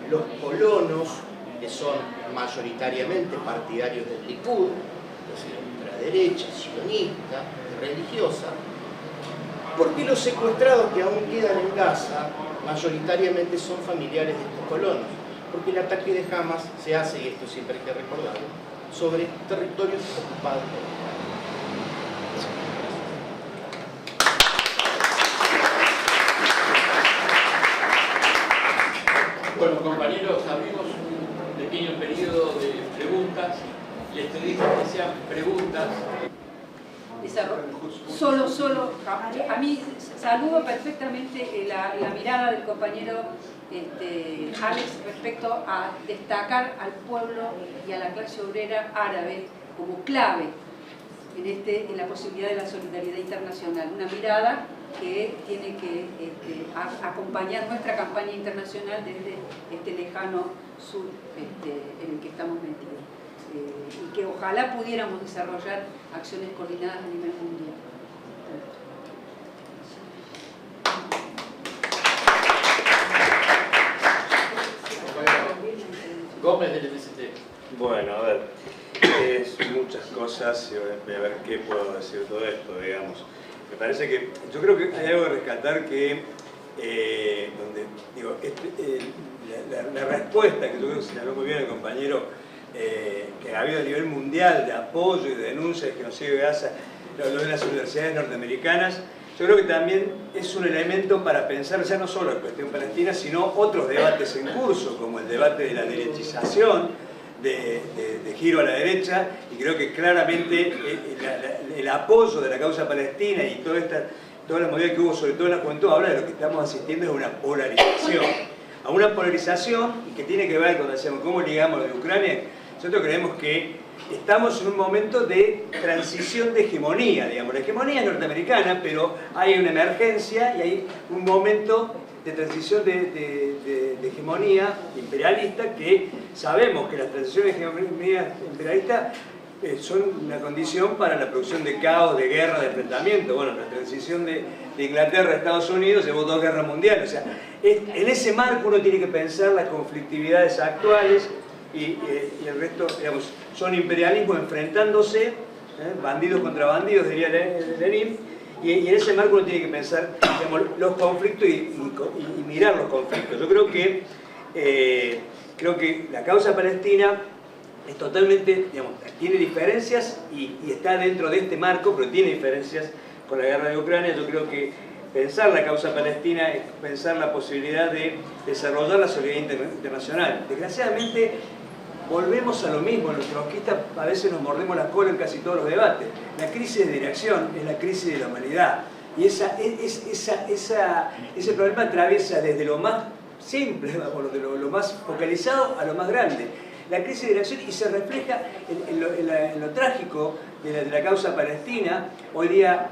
los colonos, que son mayoritariamente partidarios del Likud, es decir, ultraderecha, sionista, religiosa, porque los secuestrados que aún quedan en Gaza mayoritariamente son familiares de estos colonos, porque el ataque de Hamas se hace, y esto siempre hay que recordarlo, sobre territorios ocupados por Israel. Bueno, compañeros, abrimos un pequeño periodo de preguntas. Les pedimos que sean preguntas. A mí saludo perfectamente la mirada del compañero Alex respecto a destacar al pueblo y a la clase obrera árabe como clave en la posibilidad de la solidaridad internacional. Una mirada que tiene que acompañar nuestra campaña internacional desde este lejano sur en el que estamos metidos. Y que ojalá pudiéramos desarrollar acciones coordinadas a nivel mundial. Gómez del MST. Bueno, a ver, muchas cosas. cosas y voy a ver qué puedo decir de todo esto, digamos. Me parece que, yo creo que hay algo de rescatar que, la respuesta que yo creo que señaló muy bien el compañero, que ha habido a nivel mundial de apoyo y de denuncia del genocidio de Gaza, lo de las universidades norteamericanas, yo creo que también es un elemento para pensar ya no solo la cuestión palestina, sino otros debates en curso, como el debate de la derechización, de giro a la derecha, y creo que claramente el apoyo de la causa palestina y toda la movida que hubo, sobre todo en la juventud, habla de lo que estamos asistiendo es una polarización. A una polarización y que tiene que ver con, decíamos, cómo ligamos lo de Ucrania. Nosotros creemos que estamos en un momento de transición de hegemonía, digamos. La hegemonía es norteamericana, pero hay una emergencia y hay un momento de transición de hegemonía imperialista, que sabemos que las transiciones de hegemonía imperialista son una condición para la producción de caos, de guerra, de enfrentamiento. Bueno, la transición de Inglaterra a Estados Unidos llevó 2 guerras mundiales. O sea, en ese marco uno tiene que pensar las conflictividades actuales y el resto, digamos, son imperialismos enfrentándose, bandidos contra bandidos, diría Lenin, y en ese marco uno tiene que pensar, digamos, los conflictos y mirar los conflictos. Yo creo que la causa palestina es totalmente, digamos, tiene diferencias y está dentro de este marco, pero tiene diferencias con la guerra de Ucrania. Yo creo que pensar la causa palestina es pensar la posibilidad de desarrollar la solidaridad internacional. Desgraciadamente, volvemos a lo mismo, los trotskistas a veces nos mordemos la cola en casi todos los debates. La crisis de dirección es la crisis de la humanidad. Y ese problema atraviesa desde lo más simple, de lo más focalizado a lo más grande. La crisis de dirección, y se refleja en lo trágico de la causa palestina, hoy día,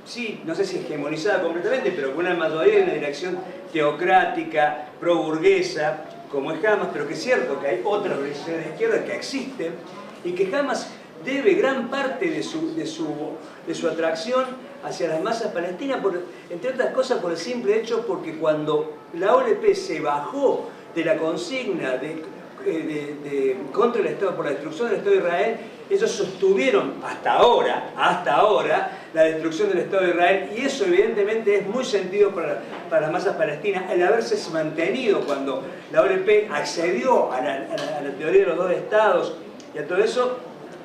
sí, no sé si hegemonizada completamente, pero con una mayoría de una dirección teocrática, pro-burguesa, como es Hamas, pero que es cierto que hay otras organizaciones de izquierda que existen y que Hamas debe gran parte de su atracción hacia las masas palestinas, entre otras cosas por el simple hecho porque cuando la OLP se bajó de la consigna contra el Estado, por la destrucción del Estado de Israel, ellos sostuvieron hasta ahora la destrucción del Estado de Israel, y eso evidentemente es muy sentido para las masas palestinas, el haberse mantenido cuando la OLP accedió a la teoría de los 2 estados y a todo eso,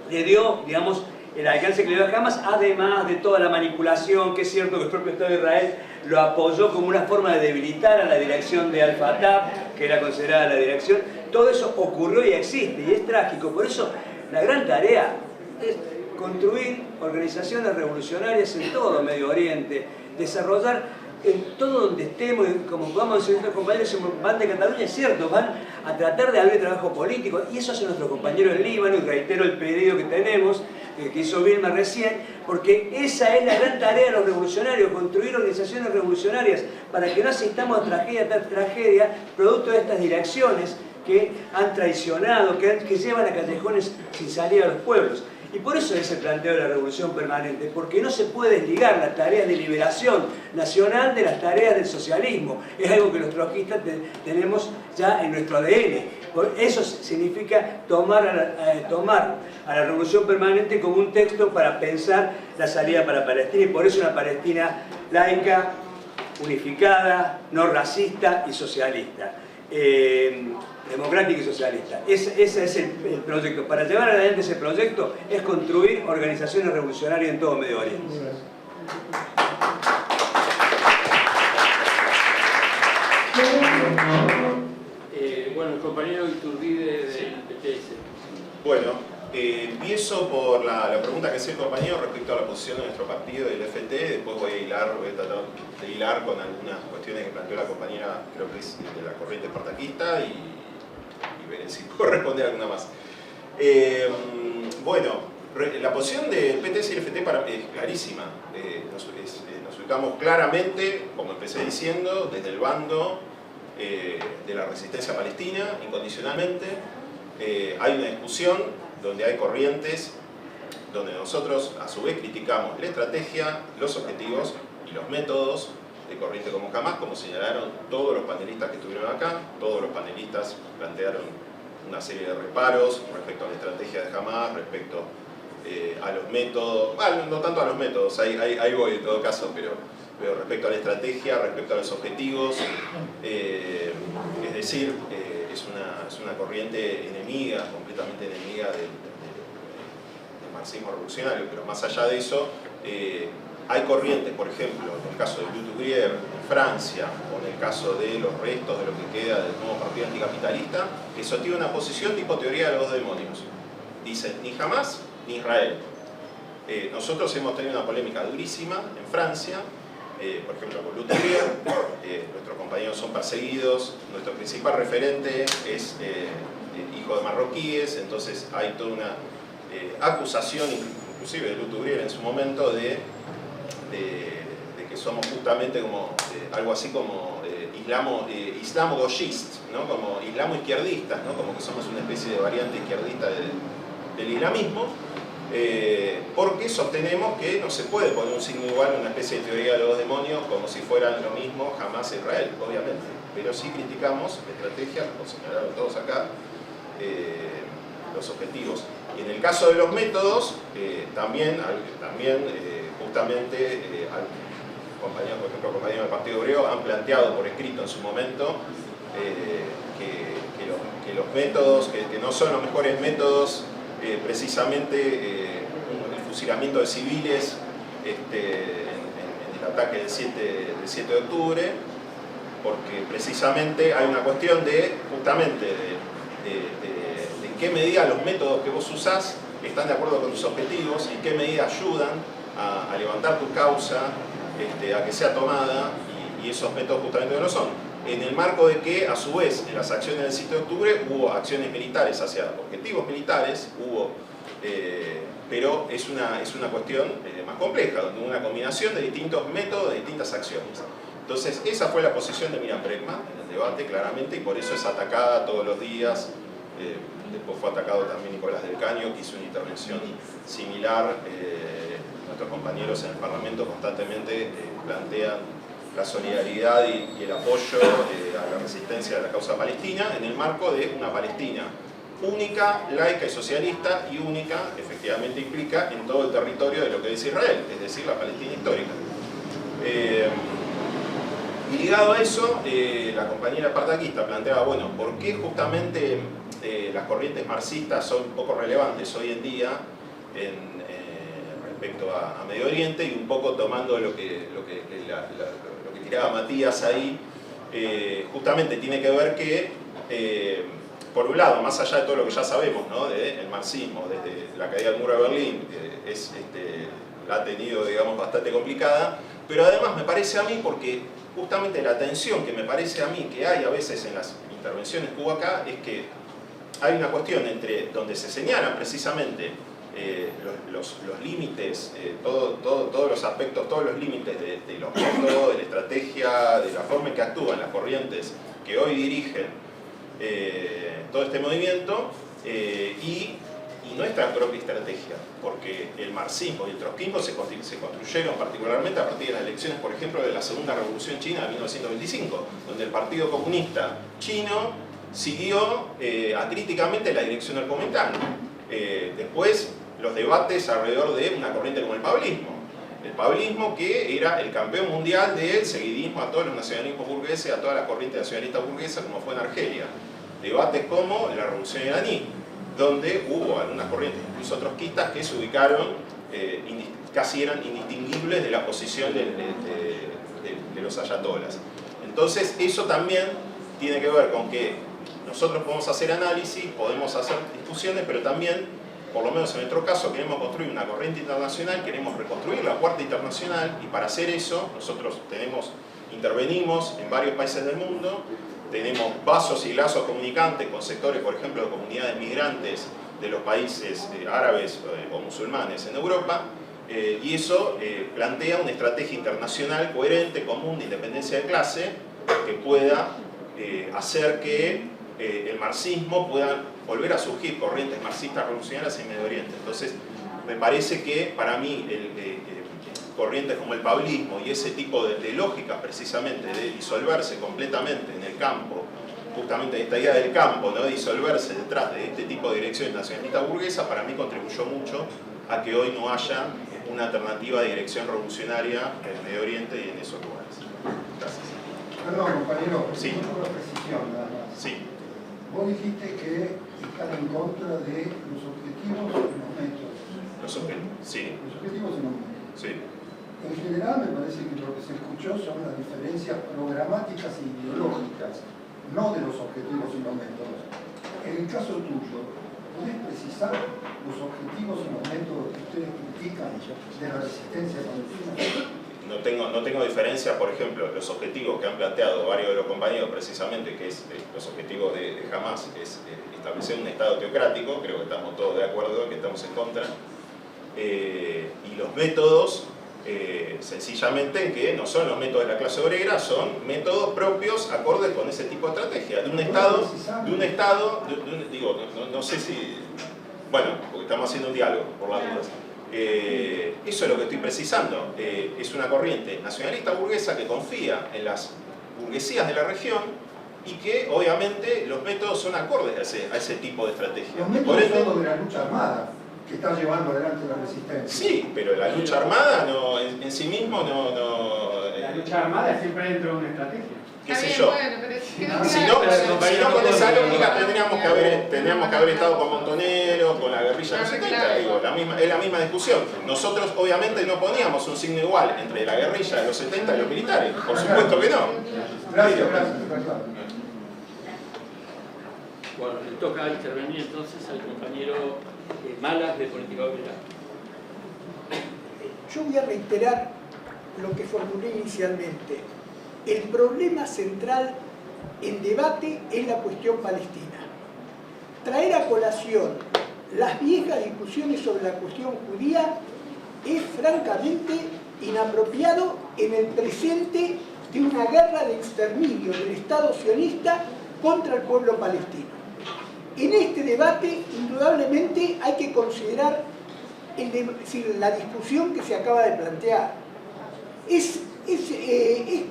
le dio, digamos, el alcance que le dio a Hamas, además de toda la manipulación, que es cierto que el propio Estado de Israel lo apoyó como una forma de debilitar a la dirección de Al-Fatah, que era considerada la dirección. Todo eso ocurrió y existe, y es trágico. Por eso la gran tarea es construir organizaciones revolucionarias en todo Medio Oriente, desarrollar en todo donde estemos, como podamos decir nuestros compañeros, van de Cataluña, es cierto, van a tratar de abrir trabajo político, y eso hace nuestro compañero en Líbano, y reitero el pedido que tenemos, que hizo Vilma recién, porque esa es la gran tarea de los revolucionarios, construir organizaciones revolucionarias para que no asistamos a tragedia tras tragedia, producto de estas direcciones que han traicionado, que llevan a callejones sin salida a los pueblos. Y por eso es el planteo de la revolución permanente, porque no se puede desligar las tareas de liberación nacional de las tareas del socialismo. Es algo que los trotskistas tenemos ya en nuestro ADN. Eso significa tomar a la revolución permanente como un texto para pensar la salida para Palestina, y por eso una Palestina laica, unificada, no racista y socialista. Democrática y socialista. Ese es el proyecto. Para llevar adelante ese proyecto es construir organizaciones revolucionarias en todo Medio Oriente. Bueno, el compañero Iturbide del PTS. Bueno, empiezo por la pregunta que hacía el compañero respecto a la posición de nuestro partido del FT. Después voy a tratar de hilar con algunas cuestiones que planteó la compañera, creo que es de la corriente espartaquista, y veré si puedo responder alguna más. Bueno, la posición del PTS y el FT es clarísima. Nos ubicamos claramente, como empecé diciendo, desde el bando de la resistencia palestina, incondicionalmente. Hay una discusión donde hay corrientes, donde nosotros a su vez criticamos la estrategia, los objetivos y los métodos de corriente como Hamas, como señalaron todos los panelistas que estuvieron acá. Todos los panelistas plantearon una serie de reparos respecto a la estrategia de Hamas, respecto a los métodos, bueno, no tanto a los métodos, ahí voy en todo caso, pero respecto a la estrategia, respecto a los objetivos, es decir, es una corriente enemiga, completamente enemiga del marxismo revolucionario, pero más allá de eso, hay corrientes, por ejemplo, en el caso de Dutrouxier en Francia, o en el caso de los restos de lo que queda del nuevo partido anticapitalista, que sostiene una posición tipo teoría de los demonios. Dicen, ni Hamas ni Israel. Nosotros hemos tenido una polémica durísima en Francia, por ejemplo con Dutrouxier, nuestros compañeros son perseguidos, nuestro principal referente es hijo de marroquíes, entonces hay toda una acusación, inclusive de Dutrouxier en su momento, de que somos justamente como algo así como islamo-goyist, ¿no? Como islamo-izquierdistas, ¿no? Como que somos una especie de variante izquierdista del islamismo, porque sostenemos que no se puede poner un signo igual en una especie de teoría de los demonios como si fueran lo mismo Hamas e Israel, obviamente, pero sí criticamos la estrategia, como señalaron todos acá, los objetivos. Y en el caso de los métodos, también justamente compañeros, por ejemplo, compañeros del Partido Obrero han planteado por escrito en su momento que los métodos, que no son los mejores métodos, precisamente el fusilamiento de civiles en el ataque del 7 de octubre, porque precisamente hay una cuestión de justamente de en qué medida los métodos que vos usás están de acuerdo con tus objetivos, en qué medida ayudan a levantar tu causa, a que sea tomada, y esos métodos justamente no lo son. En el marco de que, a su vez, en las acciones del 7 de octubre hubo acciones militares hacia objetivos militares, pero es una cuestión más compleja, donde una combinación de distintos métodos, de distintas acciones. Entonces, esa fue la posición de Miriam Bregman en el debate, claramente, y por eso es atacada todos los días. Después fue atacado también Nicolás del Caño, que hizo una intervención similar. Nuestros compañeros en el Parlamento constantemente plantean la solidaridad y el apoyo a la resistencia de la causa palestina en el marco de una Palestina única, laica y socialista, y única, efectivamente, implica en todo el territorio de lo que es Israel, es decir, la Palestina histórica. Y ligado a eso, la compañera partaquista planteaba, bueno, ¿por qué justamente las corrientes marxistas son poco relevantes hoy en día respecto a Medio Oriente? Y un poco tomando lo que tiraba Matías ahí, justamente tiene que ver que, por un lado, más allá de todo lo que ya sabemos, ¿no? Del marxismo, desde la caída del muro de Berlín, la ha tenido, digamos, bastante complicada, pero además me parece a mí, porque justamente la tensión que me parece a mí que hay a veces en las intervenciones que hubo acá, es que hay una cuestión entre donde se señalan precisamente los límites, todos los aspectos, todos los límites de los métodos, de la estrategia, de la forma en que actúan las corrientes que hoy dirigen todo este movimiento, y nuestra propia estrategia, porque el marxismo y el trotskismo se construyeron particularmente a partir de las elecciones, por ejemplo, de la Segunda Revolución China de 1925, donde el Partido Comunista Chino siguió acríticamente la dirección del Kuomintang. Después, los debates alrededor de una corriente como el pablismo, que era el campeón mundial del seguidismo a todos los nacionalismos burgueses, a toda la corriente nacionalista burguesa, como fue en Argelia. Debates como la Revolución iraní, donde hubo algunas corrientes, incluso trotskistas, que se ubicaron, casi eran indistinguibles de la posición de los ayatolas. Entonces, eso también tiene que ver con que nosotros podemos hacer análisis, podemos hacer discusiones, pero también, por lo menos en nuestro caso, queremos construir una corriente internacional, queremos reconstruir la Cuarta Internacional, y para hacer eso nosotros intervenimos en varios países del mundo, tenemos vasos y lazos comunicantes con sectores, por ejemplo, de comunidades migrantes de los países árabes o musulmanes en Europa, y eso plantea una estrategia internacional coherente, común, de independencia de clase, que pueda hacer que el marxismo pueda volver a surgir corrientes marxistas revolucionarias en Medio Oriente. Entonces, me parece que para mí corrientes como el pablismo y ese tipo de lógicas precisamente de disolverse completamente en el campo justamente esta idea del campo, ¿no?, disolverse detrás de este tipo de direcciones nacionalistas burguesas, para mí contribuyó mucho a que hoy no haya una alternativa de dirección revolucionaria en el Medio Oriente y en esos lugares. Gracias. Perdón, compañero, sí. una precisión nada más. Sí. Vos dijiste que están en contra de los objetivos y los métodos. Los objetivos, sí. Los objetivos y los métodos. Sí. En general me parece que lo que se escuchó son las diferencias programáticas e ideológicas, no de los objetivos y los métodos. En el caso tuyo, ¿podés precisar los objetivos y los métodos que ustedes critican de la resistencia palestina? No tengo diferencia, por ejemplo, los objetivos que han planteado varios de los compañeros precisamente, que es los objetivos de Hamas, es establecer un Estado teocrático, creo que estamos todos de acuerdo, que estamos en contra, y los métodos, sencillamente que no son los métodos de la clase obrera, son métodos propios acordes con ese tipo de estrategia, de un Estado, digo, no sé si, bueno, porque estamos haciendo un diálogo, por las dudas. Eso es lo que estoy precisando. Es una corriente nacionalista burguesa que confía en las burguesías de la región y que obviamente los métodos son acordes a ese tipo de estrategia. Los métodos son los de la lucha armada que está llevando adelante la resistencia. Sí, pero la lucha armada no, en sí mismo no... La lucha armada es siempre dentro de una estrategia. qué sé yo. Si no, con esa lógica tendríamos que haber estado con Montonero, con la guerrilla de los 70, digo, es la misma discusión. Nosotros obviamente no poníamos un signo igual entre la guerrilla de los 70 y los militares, por supuesto que no. Gracias. Bueno, le toca intervenir entonces al compañero Malas de Política Obrera. Yo voy a reiterar lo que formulé inicialmente. El problema central en debate es la cuestión palestina. Traer a colación las viejas discusiones sobre la cuestión judía es francamente inapropiado en el presente de una guerra de exterminio del Estado sionista contra el pueblo palestino. En este debate, indudablemente, hay que considerar la discusión que se acaba de plantear. Es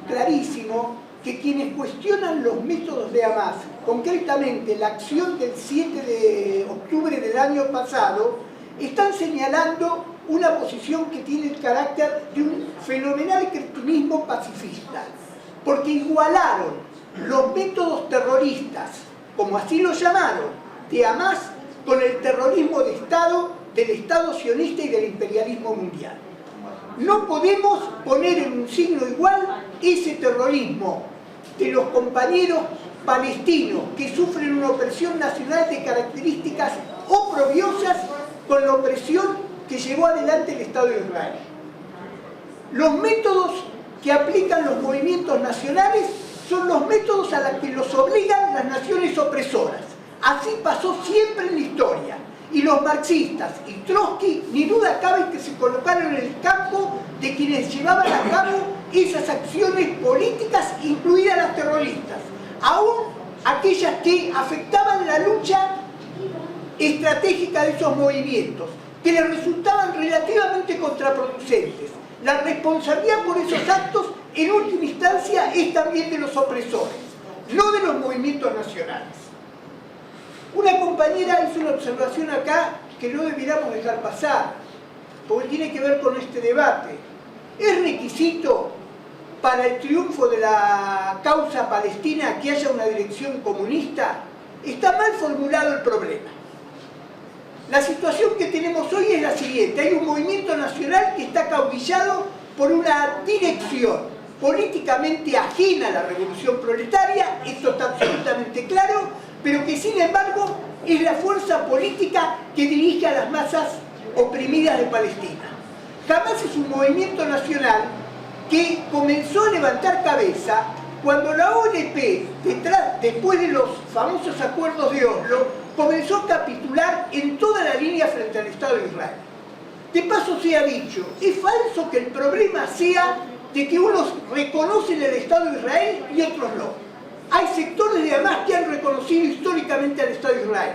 clarísimo que quienes cuestionan los métodos de Hamas, concretamente la acción del 7 de octubre del año pasado, están señalando una posición que tiene el carácter de un fenomenal cretinismo pacifista, porque igualaron los métodos terroristas, como así lo llamaron, de Hamas con el terrorismo de Estado, del Estado sionista y del imperialismo mundial. No podemos poner en un signo igual ese terrorismo de los compañeros palestinos que sufren una opresión nacional de características oprobiosas con la opresión que llevó adelante el Estado de Israel. Los métodos que aplican los movimientos nacionales son los métodos a los que los obligan las naciones opresoras. Así pasó siempre en la historia. Y los marxistas y Trotsky, ni duda cabe que se colocaron en el campo de quienes llevaban a cabo esas acciones políticas, incluidas las terroristas, aún aquellas que afectaban la lucha estratégica de esos movimientos, que les resultaban relativamente contraproducentes. La responsabilidad por esos actos, en última instancia, es también de los opresores, no de los movimientos nacionales. Una compañera hizo una observación acá que no debiéramos dejar pasar, porque tiene que ver con este debate. ¿Es requisito para el triunfo de la causa palestina que haya una dirección comunista? Está mal formulado el problema. La situación que tenemos hoy es la siguiente: hay un movimiento nacional que está caudillado por una dirección políticamente ajena a la revolución proletaria, esto está absolutamente claro, pero que sin embargo es la fuerza política que dirige a las masas oprimidas de Palestina. Hamas es un movimiento nacional que comenzó a levantar cabeza cuando la OLP, después de los famosos acuerdos de Oslo, comenzó a capitular en toda la línea frente al Estado de Israel. De paso se ha dicho, es falso que el problema sea de que unos reconocen el Estado de Israel y otros no. Hay sectores de Hamas que han reconocido históricamente al Estado de Israel.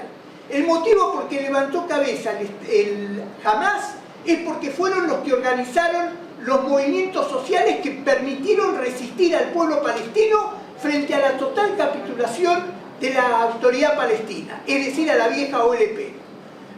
El motivo por que levantó cabeza el Hamas es porque fueron los que organizaron los movimientos sociales que permitieron resistir al pueblo palestino frente a la total capitulación de la Autoridad Palestina, es decir, a la vieja OLP.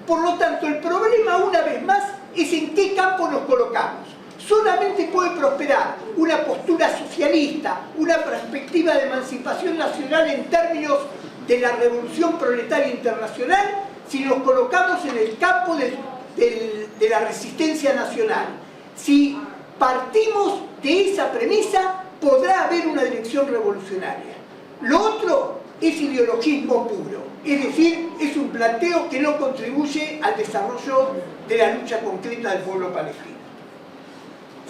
Por lo tanto, el problema, una vez más, es en qué campo nos colocamos. Solamente puede prosperar una postura socialista, una perspectiva de emancipación nacional en términos de la revolución proletaria internacional, si nos colocamos en el campo de la resistencia nacional. Si partimos de esa premisa, podrá haber una dirección revolucionaria. Lo otro es ideologismo puro, es decir, es un planteo que no contribuye al desarrollo de la lucha concreta del pueblo palestino.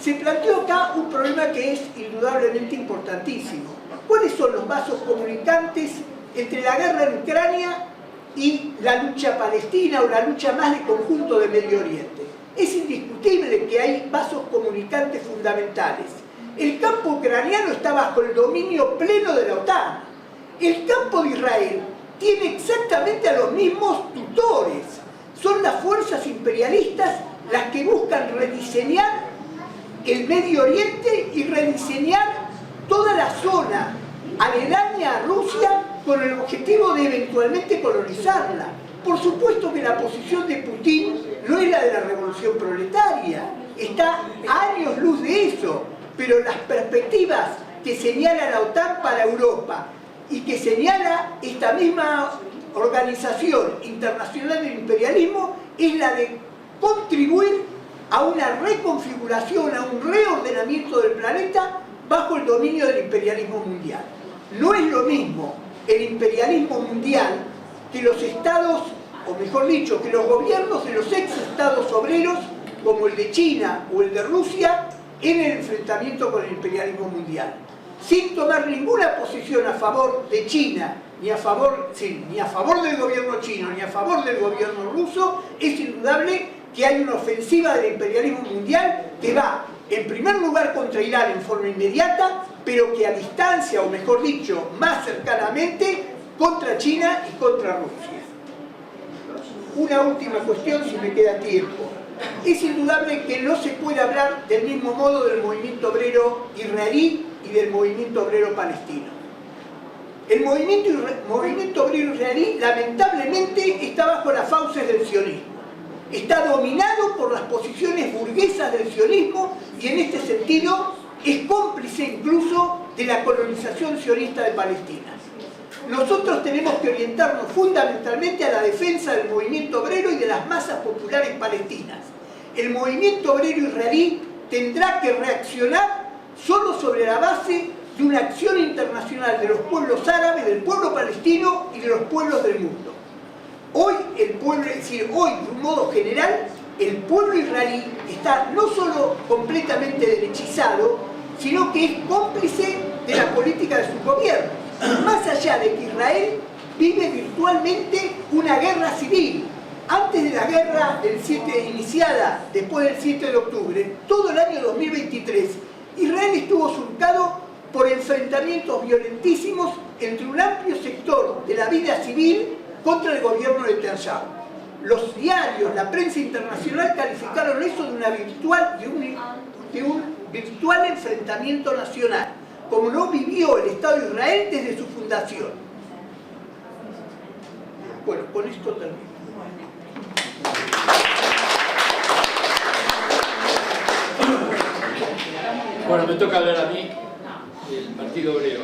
Se planteó acá un problema que es indudablemente importantísimo. ¿Cuáles son los vasos comunicantes entre la guerra en Ucrania y la lucha palestina o la lucha más de conjunto de Medio Oriente? Es indiscutible que hay vasos comunicantes fundamentales. El campo ucraniano está bajo el dominio pleno de la OTAN. El campo de Israel tiene exactamente a los mismos tutores. Son las fuerzas imperialistas las que buscan rediseñar el Medio Oriente y rediseñar toda la zona aledaña a Rusia con el objetivo de eventualmente colonizarla. Por supuesto que la posición de Putin no es la de la revolución proletaria, está a años luz de eso, pero las perspectivas que señala la OTAN para Europa y que señala esta misma organización internacional del imperialismo es la de contribuir a una reconfiguración, a un reordenamiento del planeta bajo el dominio del imperialismo mundial. No es lo mismo el imperialismo mundial que los estados, o mejor dicho, que los gobiernos de los ex-estados obreros, como el de China o el de Rusia, en el enfrentamiento con el imperialismo mundial. Sin tomar ninguna posición a favor de China, ni a favor del gobierno chino, ni a favor del gobierno ruso, es indudable que hay una ofensiva del imperialismo mundial que va, en primer lugar, contra Irán en forma inmediata, pero que a distancia, o mejor dicho, más cercanamente, contra China y contra Rusia. Una última cuestión, si me queda tiempo. Es indudable que no se puede hablar del mismo modo del movimiento obrero israelí y del movimiento obrero palestino. El movimiento obrero israelí, lamentablemente, está bajo las fauces del sionismo. Está dominado por las posiciones burguesas del sionismo y en este sentido es cómplice incluso de la colonización sionista de Palestina. Nosotros tenemos que orientarnos fundamentalmente a la defensa del movimiento obrero y de las masas populares palestinas. El movimiento obrero israelí tendrá que reaccionar solo sobre la base de una acción internacional de los pueblos árabes, del pueblo palestino y de los pueblos del mundo. Hoy el pueblo, es decir, hoy de un modo general, el pueblo israelí está no solo completamente derechizado, sino que es cómplice de la política de sus gobiernos. Más allá de que Israel vive virtualmente una guerra civil. Antes de la guerra iniciada después del 7 de octubre, todo el año 2023, Israel estuvo surcado por enfrentamientos violentísimos entre un amplio sector de la vida civil contra el gobierno de Netanyahu. Los diarios, la prensa internacional calificaron eso de un virtual enfrentamiento nacional, como no vivió el Estado de Israel desde su fundación. Bueno, con esto termino. Bueno, me toca hablar a mí del Partido Obrero.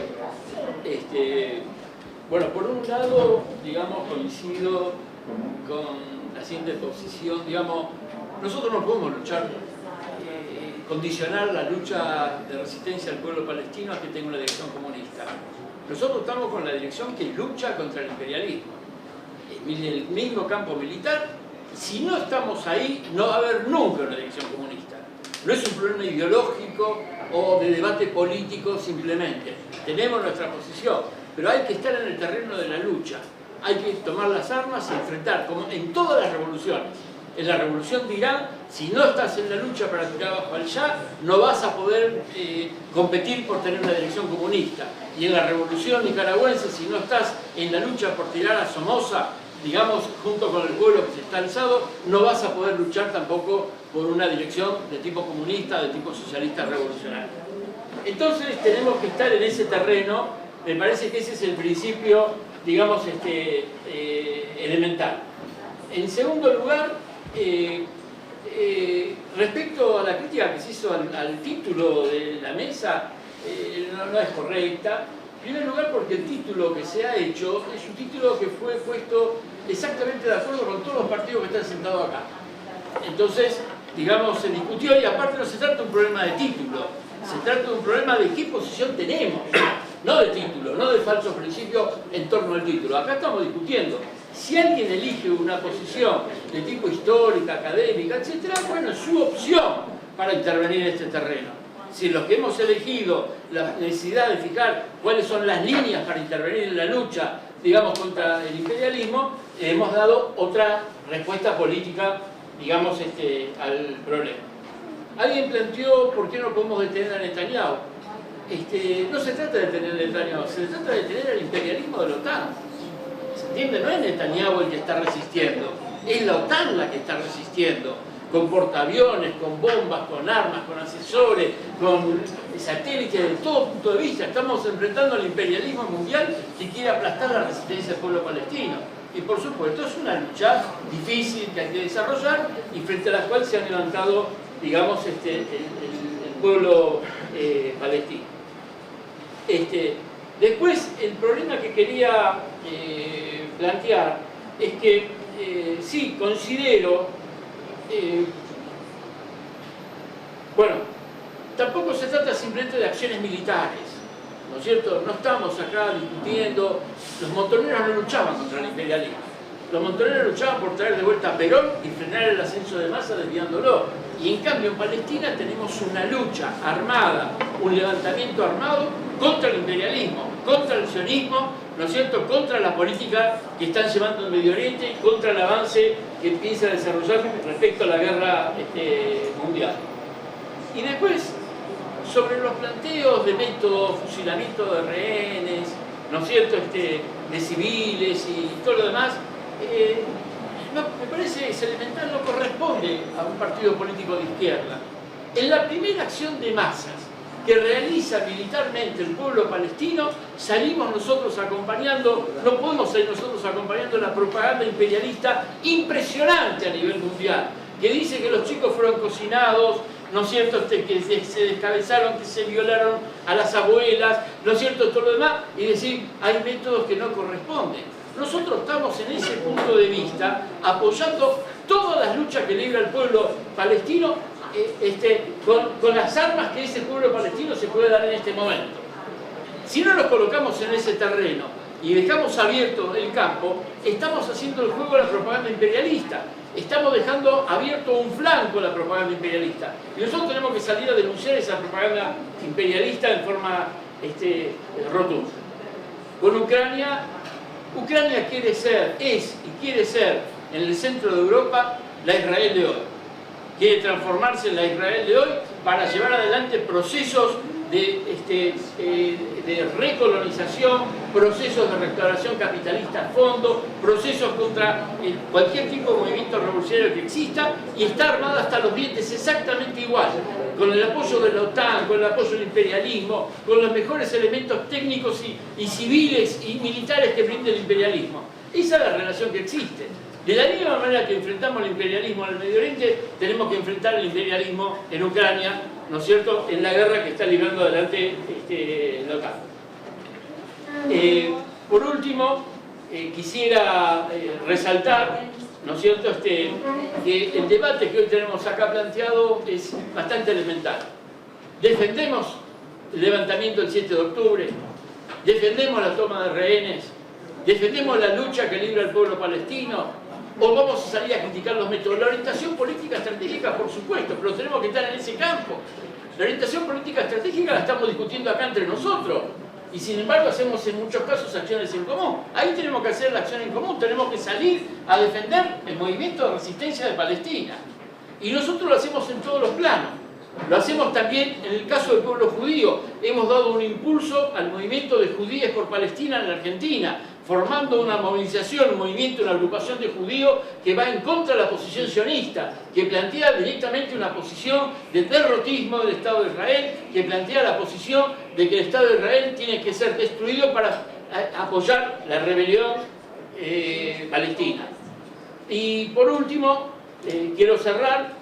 Bueno, por un lado, digamos, coincido con la siguiente posición, digamos, nosotros no podemos luchar, condicionar la lucha de resistencia del pueblo palestino a que tenga una dirección comunista. Nosotros estamos con la dirección que lucha contra el imperialismo. En el mismo campo militar, si no estamos ahí, no va a haber nunca una dirección comunista. No es un problema ideológico o de debate político simplemente. Tenemos nuestra posición, pero hay que estar en el terreno de la lucha. Hay que tomar las armas y enfrentar, como en todas las revoluciones. En la revolución de Irán, si no estás en la lucha para tirar abajo al Shah, no vas a poder competir por tener una dirección comunista. Y en la revolución nicaragüense, si no estás en la lucha por tirar a Somoza, digamos, junto con el pueblo que se está alzado, no vas a poder luchar tampoco por una dirección de tipo comunista, de tipo socialista revolucionario. Entonces tenemos que estar en ese terreno. Me parece que ese es el principio digamos, elemental. En segundo lugar, respecto a la crítica que se hizo al título de la mesa, no es correcta. En primer lugar, porque el título que se ha hecho es un título que fue puesto exactamente de acuerdo con todos los partidos que están sentados acá. Entonces, digamos, se discutió, y aparte no se trata de un problema de título, se trata de un problema de qué posición tenemos, no de título, no de falsos principios en torno al título. Acá estamos discutiendo. Si alguien elige una posición de tipo histórica, académica, etc., bueno, es su opción para intervenir en este terreno. Si los que hemos elegido la necesidad de fijar cuáles son las líneas para intervenir en la lucha, digamos, contra el imperialismo, hemos dado otra respuesta política, digamos, al problema. Alguien planteó por qué no podemos detener a Netanyahu. No se trata de detener a Netanyahu, se trata de detener al imperialismo de la OTAN. ¿Se entiende? No es Netanyahu el que está resistiendo, es la OTAN la que está resistiendo, con portaaviones, con bombas, con armas, con asesores, con satélites, de todo punto de vista. Estamos enfrentando al imperialismo mundial que quiere aplastar la resistencia del pueblo palestino. Y por supuesto es una lucha difícil que hay que desarrollar y frente a la cual se ha levantado, digamos, el pueblo palestino. Después, el problema que quería plantear es que sí, considero, bueno, tampoco se trata simplemente de acciones militares, ¿no es cierto? No estamos acá discutiendo, los montoneros no luchaban contra el imperialismo, los montoneros luchaban por traer de vuelta a Perón y frenar el ascenso de masa desviándolo. Y en cambio en Palestina tenemos una lucha armada, un levantamiento armado contra el imperialismo, contra el sionismo, ¿no es cierto?, contra la política que están llevando en Medio Oriente y contra el avance que empieza a desarrollar respecto a la guerra mundial. Y después, sobre los planteos de método, fusilamiento de rehenes, ¿no es cierto?, de civiles y todo lo demás, me parece que es elemental, no corresponde a un partido político de izquierda. En la primera acción de masas que realiza militarmente el pueblo palestino, salimos nosotros acompañando, no podemos salir nosotros acompañando la propaganda imperialista impresionante a nivel mundial, que dice que los chicos fueron cocinados, ¿no es cierto?, que se descabezaron, que se violaron a las abuelas, ¿no es cierto?, todo lo demás, y decir, hay métodos que no corresponden. Nosotros estamos en ese punto de vista apoyando todas las luchas que libra el pueblo palestino con las armas que ese pueblo palestino se puede dar en este momento. Si no nos colocamos en ese terreno y dejamos abierto el campo, estamos haciendo el juego de la propaganda imperialista. Estamos dejando abierto un flanco a la propaganda imperialista. Y nosotros tenemos que salir a denunciar esa propaganda imperialista en forma rotunda. Con Ucrania quiere ser, es y quiere ser en el centro de Europa la Israel de hoy. Quiere transformarse en la Israel de hoy para llevar adelante procesos de recolonización, procesos de restauración capitalista a fondo, procesos contra cualquier tipo de movimiento revolucionario que exista, y está armada hasta los dientes exactamente igual, con el apoyo de la OTAN, con el apoyo del imperialismo, con los mejores elementos técnicos y civiles y militares que brinda el imperialismo. Esa es la relación que existe. De la misma manera que enfrentamos el imperialismo en el Medio Oriente, tenemos que enfrentar el imperialismo en Ucrania, ¿no es cierto?, en la guerra que está librando adelante la OTAN. Por último, quisiera resaltar, ¿no es cierto?, que el debate que hoy tenemos acá planteado es bastante elemental. Defendemos el levantamiento del 7 de octubre, defendemos la toma de rehenes, defendemos la lucha que libra el pueblo palestino, o vamos a salir a criticar los métodos. La orientación política estratégica, por supuesto, pero tenemos que estar en ese campo. La orientación política estratégica la estamos discutiendo acá entre nosotros, y sin embargo hacemos en muchos casos acciones en común. Ahí tenemos que hacer la acción en común, tenemos que salir a defender el movimiento de resistencia de Palestina. Y nosotros lo hacemos en todos los planos. Lo hacemos también en el caso del pueblo judío. Hemos dado un impulso al movimiento de judíes por Palestina en la Argentina, formando una movilización, un movimiento, una agrupación de judíos que va en contra de la posición sionista, que plantea directamente una posición de derrotismo del Estado de Israel, que plantea la posición de que el Estado de Israel tiene que ser destruido para apoyar la rebelión palestina. Y por último, quiero cerrar,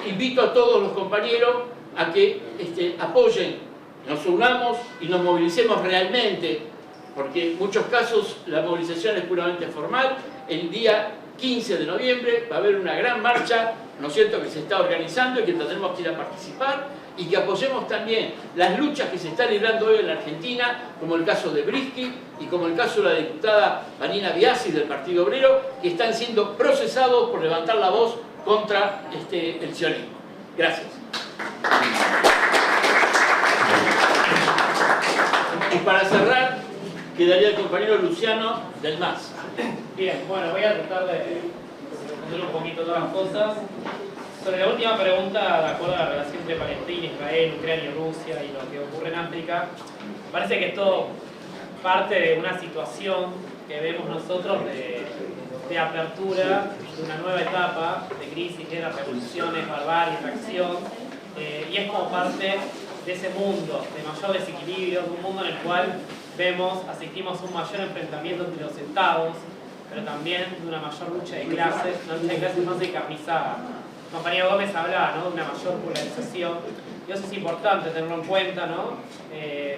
invito a todos los compañeros a que apoyen, nos unamos y nos movilicemos realmente, porque en muchos casos la movilización es puramente formal. El día 15 de noviembre va a haber una gran marcha, ¿no es cierto?, que se está organizando y que tendremos que ir a participar, y que apoyemos también las luchas que se están librando hoy en la Argentina, como el caso de Brisky y como el caso de la diputada Vanina Biasi del Partido Obrero, que están siendo procesados por levantar la voz contra el sionismo. Gracias. Y para cerrar, quedaría el compañero Luciano del MAS. Bien, bueno, voy a tratar de responder un poquito todas las cosas. Sobre la última pregunta, de acuerdo a la relación entre Palestina, Israel, Ucrania, Rusia y lo que ocurre en África, parece que esto parte de una situación que vemos nosotros de apertura, de una nueva etapa de crisis, guerras, revoluciones, barbarie, reacción, y es como parte de ese mundo de mayor desequilibrio, de un mundo en el cual asistimos a un mayor enfrentamiento entre los estados, pero también de una mayor lucha de clases, una lucha de clases más encarnizada. El compañero Gómez hablaba, ¿no?, de una mayor polarización, y eso es importante tenerlo en cuenta, ¿no?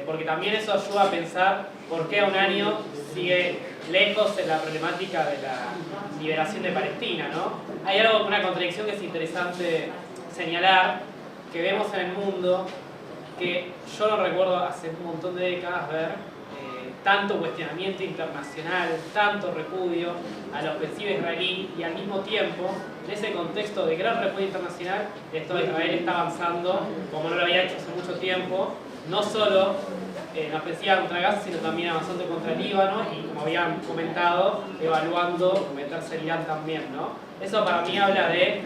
Porque también eso ayuda a pensar por qué a un año sigue lejos en la problemática de la liberación de Palestina, ¿no? Hay algo, una contradicción que es interesante señalar, que vemos en el mundo, que yo no recuerdo hace un montón de décadas ver tanto cuestionamiento internacional, tanto repudio a la ofensiva israelí, y al mismo tiempo, en ese contexto de gran repudio internacional, el Estado de Israel está avanzando, como no lo había hecho hace mucho tiempo, no solo en la ofensiva contra Gaza, sino también avanzando contra el Líbano y, como habían comentado, evaluando meterse en Irán también, ¿no? Eso para mí habla de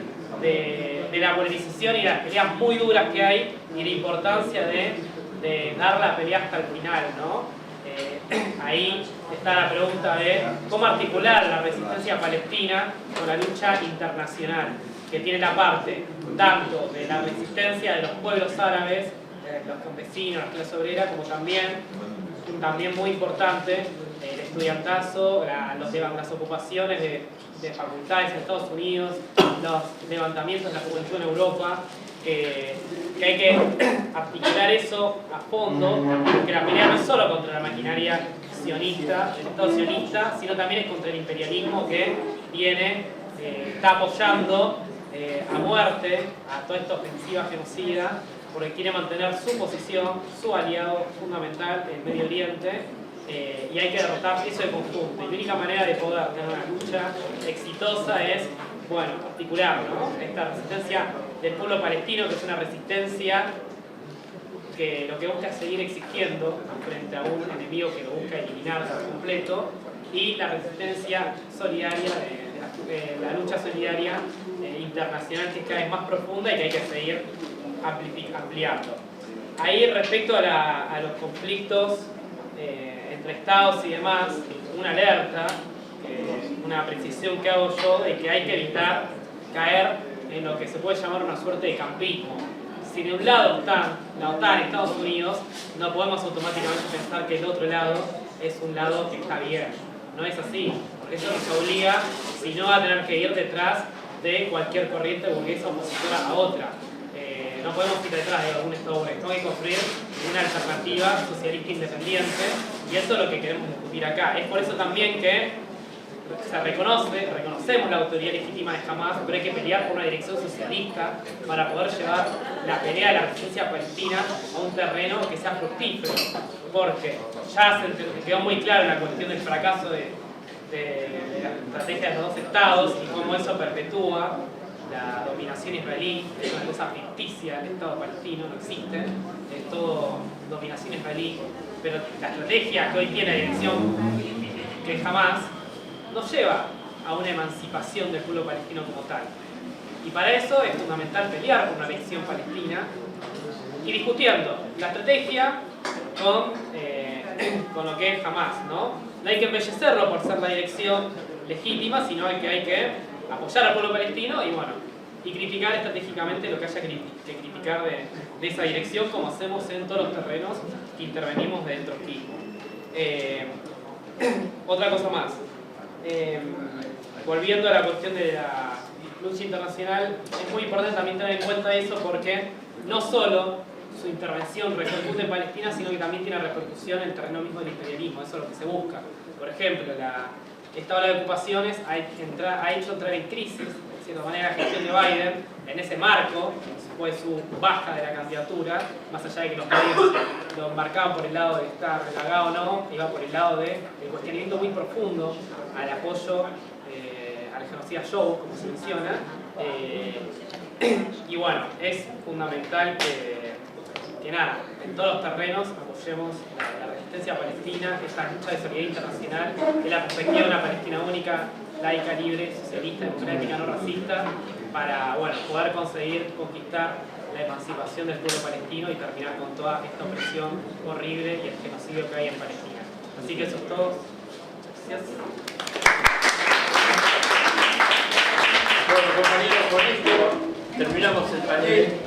la polarización y las peleas muy duras que hay, y la importancia de dar la pelea hasta el final, ¿no? Ahí está la pregunta de cómo articular la resistencia palestina con la lucha internacional, que tiene la parte tanto de la resistencia de los pueblos árabes, los campesinos, la clase obrera, como también muy importante, el estudiantazo, las ocupaciones de facultades en Estados Unidos, los levantamientos de la juventud en Europa, que hay que articular eso a fondo, porque la pelea no es solo contra la maquinaria sionista, el Estado sionista, sino también es contra el imperialismo que está apoyando a muerte a toda esta ofensiva genocida, porque quiere mantener su posición, su aliado fundamental en Medio Oriente, y hay que derrotar eso de conjunto. Y la única manera de poder tener una lucha exitosa es, bueno, articular, ¿no?, esta resistencia del pueblo palestino, que es una resistencia que lo que busca es seguir existiendo frente a un enemigo que lo busca eliminar por completo, y la resistencia solidaria, la lucha solidaria internacional, que es cada vez más profunda y que hay que seguir ampliando. Ahí, respecto a los conflictos entre estados y demás, una alerta, una precisión que hago yo de que hay que evitar caer en lo que se puede llamar una suerte de campismo. Si de un lado están la OTAN y Estados Unidos, no podemos automáticamente pensar que el otro lado es un lado que está bien. No es así, porque eso nos obliga, si no, a tener que ir detrás de cualquier corriente burguesa opositora a otra. No podemos ir detrás de algún Estado burgués, tenemos que construir una alternativa socialista independiente, y eso es lo que queremos discutir acá. Es por eso también que reconocemos la autoridad legítima de Hamás, pero hay que pelear por una dirección socialista para poder llevar la pelea de la resistencia palestina a un terreno que sea fructífero, porque ya se quedó muy claro la cuestión del fracaso de la estrategia de los dos estados y cómo eso perpetúa la dominación israelí. Es una cosa ficticia, el Estado palestino no existe, es todo dominación israelí, pero la estrategia que hoy tiene la dirección que Hamás nos lleva a una emancipación del pueblo palestino como tal. Y para eso es fundamental pelear por una elección palestina y discutiendo la estrategia con lo que es Hamás, ¿no? No hay que embellecerlo por ser la dirección legítima, sino que hay que apoyar al pueblo palestino y criticar estratégicamente lo que haya que criticar de esa dirección, como hacemos en todos los terrenos que intervenimos del trotskismo. Otra cosa más. Volviendo a la cuestión de la lucha internacional, es muy importante también tener en cuenta eso porque no solo su intervención repercute en Palestina, sino que también tiene repercusión en el terreno mismo del imperialismo. Eso es lo que se busca. Por ejemplo, esta ola de ocupaciones ha hecho entrar en crisis, de cierta manera, la gestión de Biden en ese marco. Fue su baja de la candidatura, más allá de que los medios lo marcaban por el lado de estar relagado o no, iba por el lado del cuestionamiento muy profundo al apoyo al genocida Show, como se menciona. Y bueno, es fundamental que nada, en todos los terrenos apoyemos la resistencia palestina, esta lucha de solidaridad internacional, de la perspectiva de una Palestina única, laica, libre, socialista, democrática, no racista, para poder conseguir conquistar la emancipación del pueblo palestino y terminar con toda esta opresión horrible y el genocidio que hay en Palestina. Así que eso es todo. Gracias. Bueno, compañeros, con esto terminamos el panel.